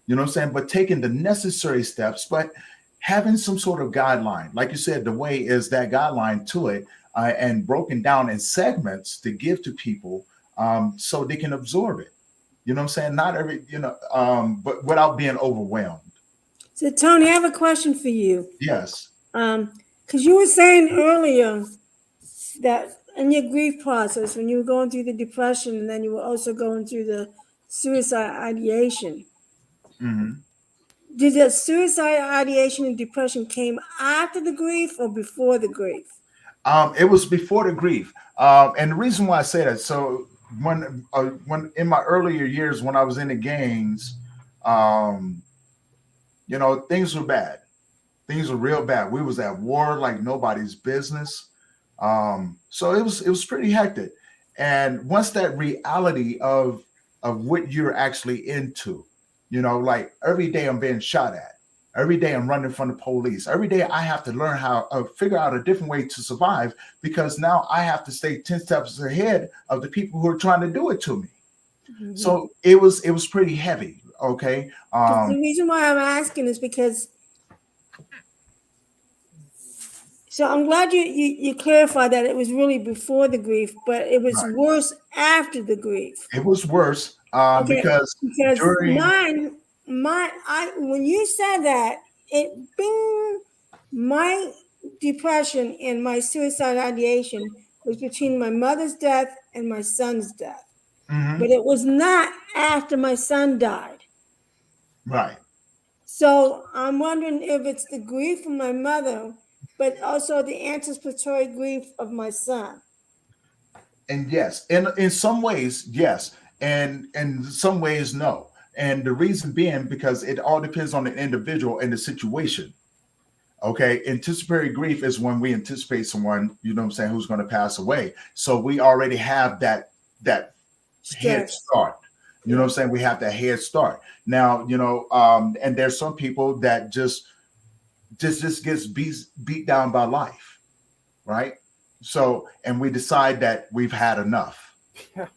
[SPEAKER 1] but taking the necessary steps, but having some sort of guideline. Like you said, the way is that guideline to it, and broken down in segments to give to people so they can absorb it. Not every, but without being overwhelmed.
[SPEAKER 4] So Tony, I have a question for you.
[SPEAKER 1] Yes.
[SPEAKER 4] Because you were saying earlier that in your grief process, when you were going through the depression and then you were also going through the suicide ideation, did the suicide ideation and depression came after the grief or before the grief?
[SPEAKER 1] It was before the grief. And the reason why I say that, so when in my earlier years, when I was in the gangs, things were bad. Things were real bad. We was at war like nobody's business. So it was pretty hectic. And once that reality of what you're actually into, like every day I'm being shot at. Every day I'm running from the police. Every day I have to learn how figure out a different way to survive, because now I have to stay 10 steps ahead of the people who are trying to do it to me. Mm-hmm. So it was pretty heavy. Okay.
[SPEAKER 4] The reason why I'm asking is because, so I'm glad you clarified that it was really before the grief, but it was worse after the grief.
[SPEAKER 1] It was worse because during
[SPEAKER 4] when you said that, my depression and my suicide ideation was between my mother's death and my son's death. Mm-hmm. But it was not after my son died.
[SPEAKER 1] Right.
[SPEAKER 4] So I'm wondering if it's the grief of my mother, but also the anticipatory grief of my son.
[SPEAKER 1] And yes, in some ways, yes. And in some ways, no. And the reason being because it all depends on the individual and the situation. Okay, anticipatory grief is when we anticipate someone, you know what I'm saying, who's going to pass away. So we already have that head
[SPEAKER 4] Stress.
[SPEAKER 1] start. You know what I'm saying? We have that head start. Now, and there's some people that just gets beat down by life, right? So, and we decide that we've had enough.
[SPEAKER 5] Yeah.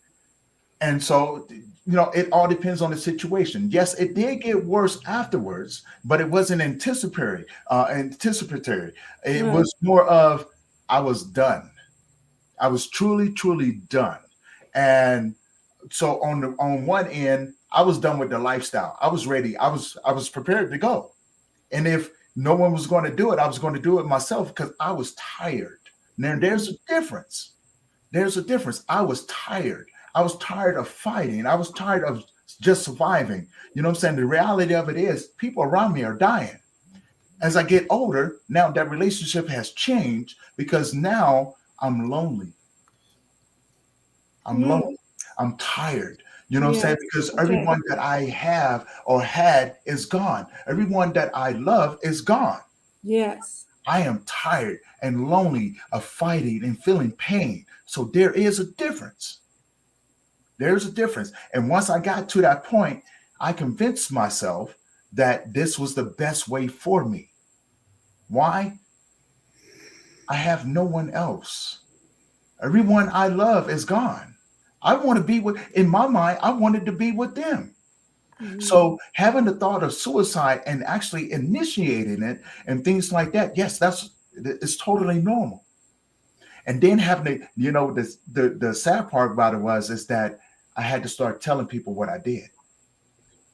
[SPEAKER 1] And so, it all depends on the situation. Yes, it did get worse afterwards, but it wasn't anticipatory. It
[SPEAKER 4] Right.
[SPEAKER 1] was more of I was done. I was truly, truly done. And so on one end, I was done with the lifestyle. I was ready. I was prepared to go. And if no one was going to do it, I was going to do it myself because I was tired. Now there's a difference. There's a difference. I was tired. I was tired of fighting. I was tired of just surviving. You know what I'm saying? The reality of it is people around me are dying. As I get older, now that relationship has changed because now I'm lonely. I'm lonely. I'm tired. You know what I'm saying? Because everyone that I have or had is gone. Everyone that I love is gone.
[SPEAKER 4] Yes.
[SPEAKER 1] I am tired and lonely of fighting and feeling pain. So there is a difference. There's a difference. And once I got to that point, I convinced myself that this was the best way for me. Why? I have no one else. Everyone I love is gone. I want to be in my mind, I wanted to be with them.
[SPEAKER 4] Mm-hmm.
[SPEAKER 1] So having the thought of suicide and actually initiating it and things like that, yes, it's totally normal. And then having the sad part about it is that I had to start telling people what I did.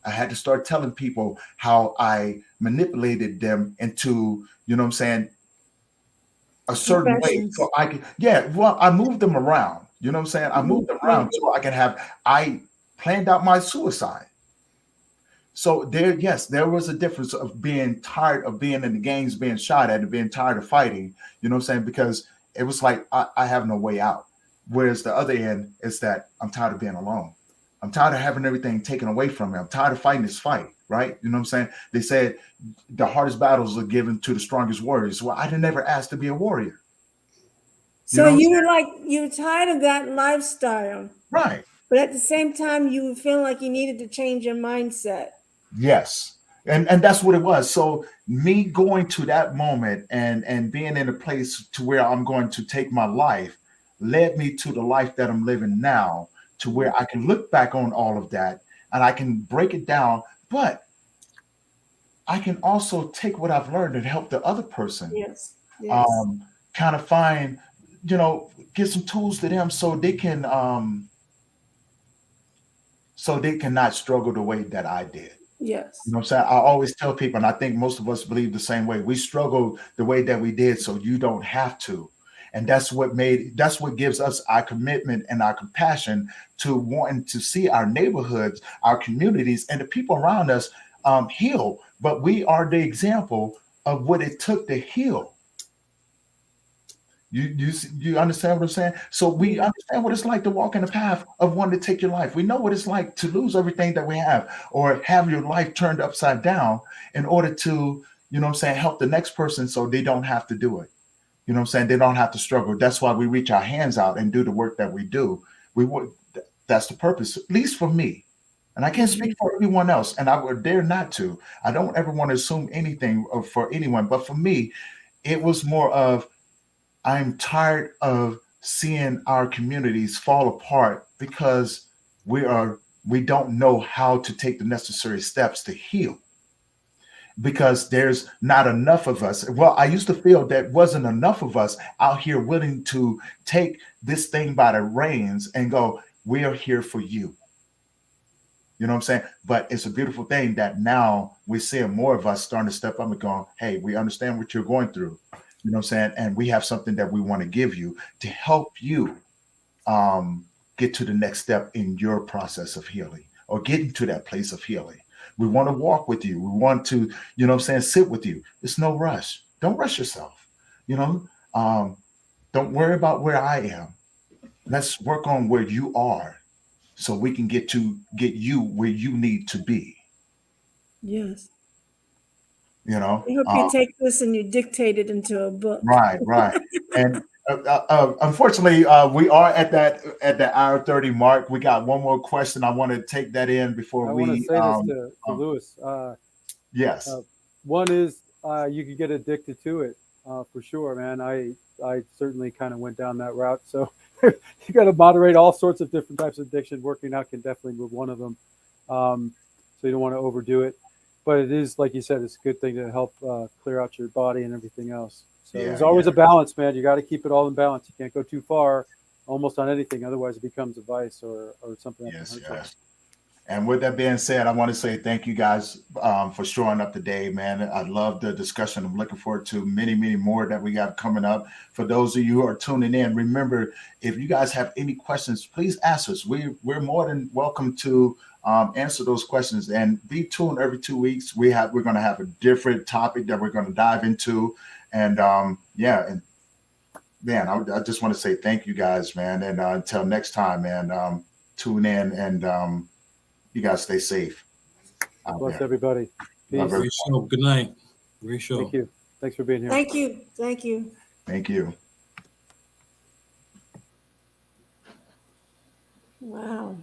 [SPEAKER 1] I had to start telling people how I manipulated them into, you know what I'm saying, a certain way. So I could, I moved them around. You know what I'm saying? I moved them around so I planned out my suicide. So there was a difference of being tired of being in the games, being shot at, and being tired of fighting. You know what I'm saying? Because it was like I have no way out. Whereas the other end is that I'm tired of being alone. I'm tired of having everything taken away from me. I'm tired of fighting this fight, right? You know what I'm saying? They said the hardest battles are given to the strongest warriors. Well, I didn't ever ask to be a warrior.
[SPEAKER 4] So you were tired of that lifestyle.
[SPEAKER 1] Right.
[SPEAKER 4] But at the same time, you feel like you needed to change your mindset.
[SPEAKER 1] Yes. And that's what it was. So me going to that moment and being in a place to where I'm going to take my life led me to the life that I'm living now, to where I can look back on all of that and I can break it down, but I can also take what I've learned and help the other person.
[SPEAKER 4] Yes.
[SPEAKER 1] Kind of find, get some tools to them so they can not struggle the way that I did.
[SPEAKER 4] Yes.
[SPEAKER 1] You know what I'm saying? I always tell people, and I think most of us believe the same way. We struggle the way that we did, so you don't have to. And that's what gives us our commitment and our compassion to wanting to see our neighborhoods, our communities, and the people around us heal. But we are the example of what it took to heal. You understand what I'm saying? So we understand what it's like to walk in the path of wanting to take your life. We know what it's like to lose everything that we have or have your life turned upside down in order to, help the next person so they don't have to do it. You know what I'm saying? They don't have to struggle. That's why we reach our hands out and do the work that we do. That's the purpose, at least for me. And I can't speak for everyone else, and I would dare not to. I don't ever want to assume anything for anyone, but for me, it was more of, I'm tired of seeing our communities fall apart because we don't know how to take the necessary steps to heal, because there's not enough of us. Well, I used to feel that wasn't enough of us out here willing to take this thing by the reins and go, we are here for you. You know what I'm saying? But it's a beautiful thing that now we're seeing more of us starting to step up and going, hey, we understand what you're going through. You know what I'm saying? And we have something that we want to give you to help you get to the next step in your process of healing or getting to that place of healing. We want to walk with you. We want to, sit with you. It's no rush. Don't rush yourself. Don't worry about where I am. Let's work on where you are so we can get you where you need to be.
[SPEAKER 4] Yes.
[SPEAKER 1] You know,
[SPEAKER 4] I hope you take this and you dictate it into a book.
[SPEAKER 1] right. And unfortunately, we are at that hour 30 mark. We got one more question. I want to take that in before
[SPEAKER 5] I want to
[SPEAKER 1] we.
[SPEAKER 5] say this to Lewis.
[SPEAKER 1] Yes.
[SPEAKER 5] One is you could get addicted to it for sure, man. I certainly kind of went down that route. So you got to moderate all sorts of different types of addiction. Working out can definitely be one of them. So you don't want to overdo it. But it is, like you said, it's a good thing to help clear out your body and everything else. So there's always a balance, man. You got to keep it all in balance. You can't go too far almost on anything. Otherwise, it becomes a vice or something that can hurt you.
[SPEAKER 1] And with that being said, I want to say thank you guys for showing up today, man. I love the discussion. I'm looking forward to many, many more that we have coming up. For those of you who are tuning in, remember, if you guys have any questions, please ask us. We're more than welcome to answer those questions. And be tuned every 2 weeks. We're going to have a different topic that we're going to dive into. And and man, I just want to say thank you guys, man. And until next time, man, tune in and you guys stay safe.
[SPEAKER 5] Bless everybody. Peace.
[SPEAKER 2] Great show. Good night. Great show.
[SPEAKER 5] Thank you. Thanks for being here.
[SPEAKER 4] Thank you. Thank you.
[SPEAKER 1] Thank you.
[SPEAKER 4] Wow.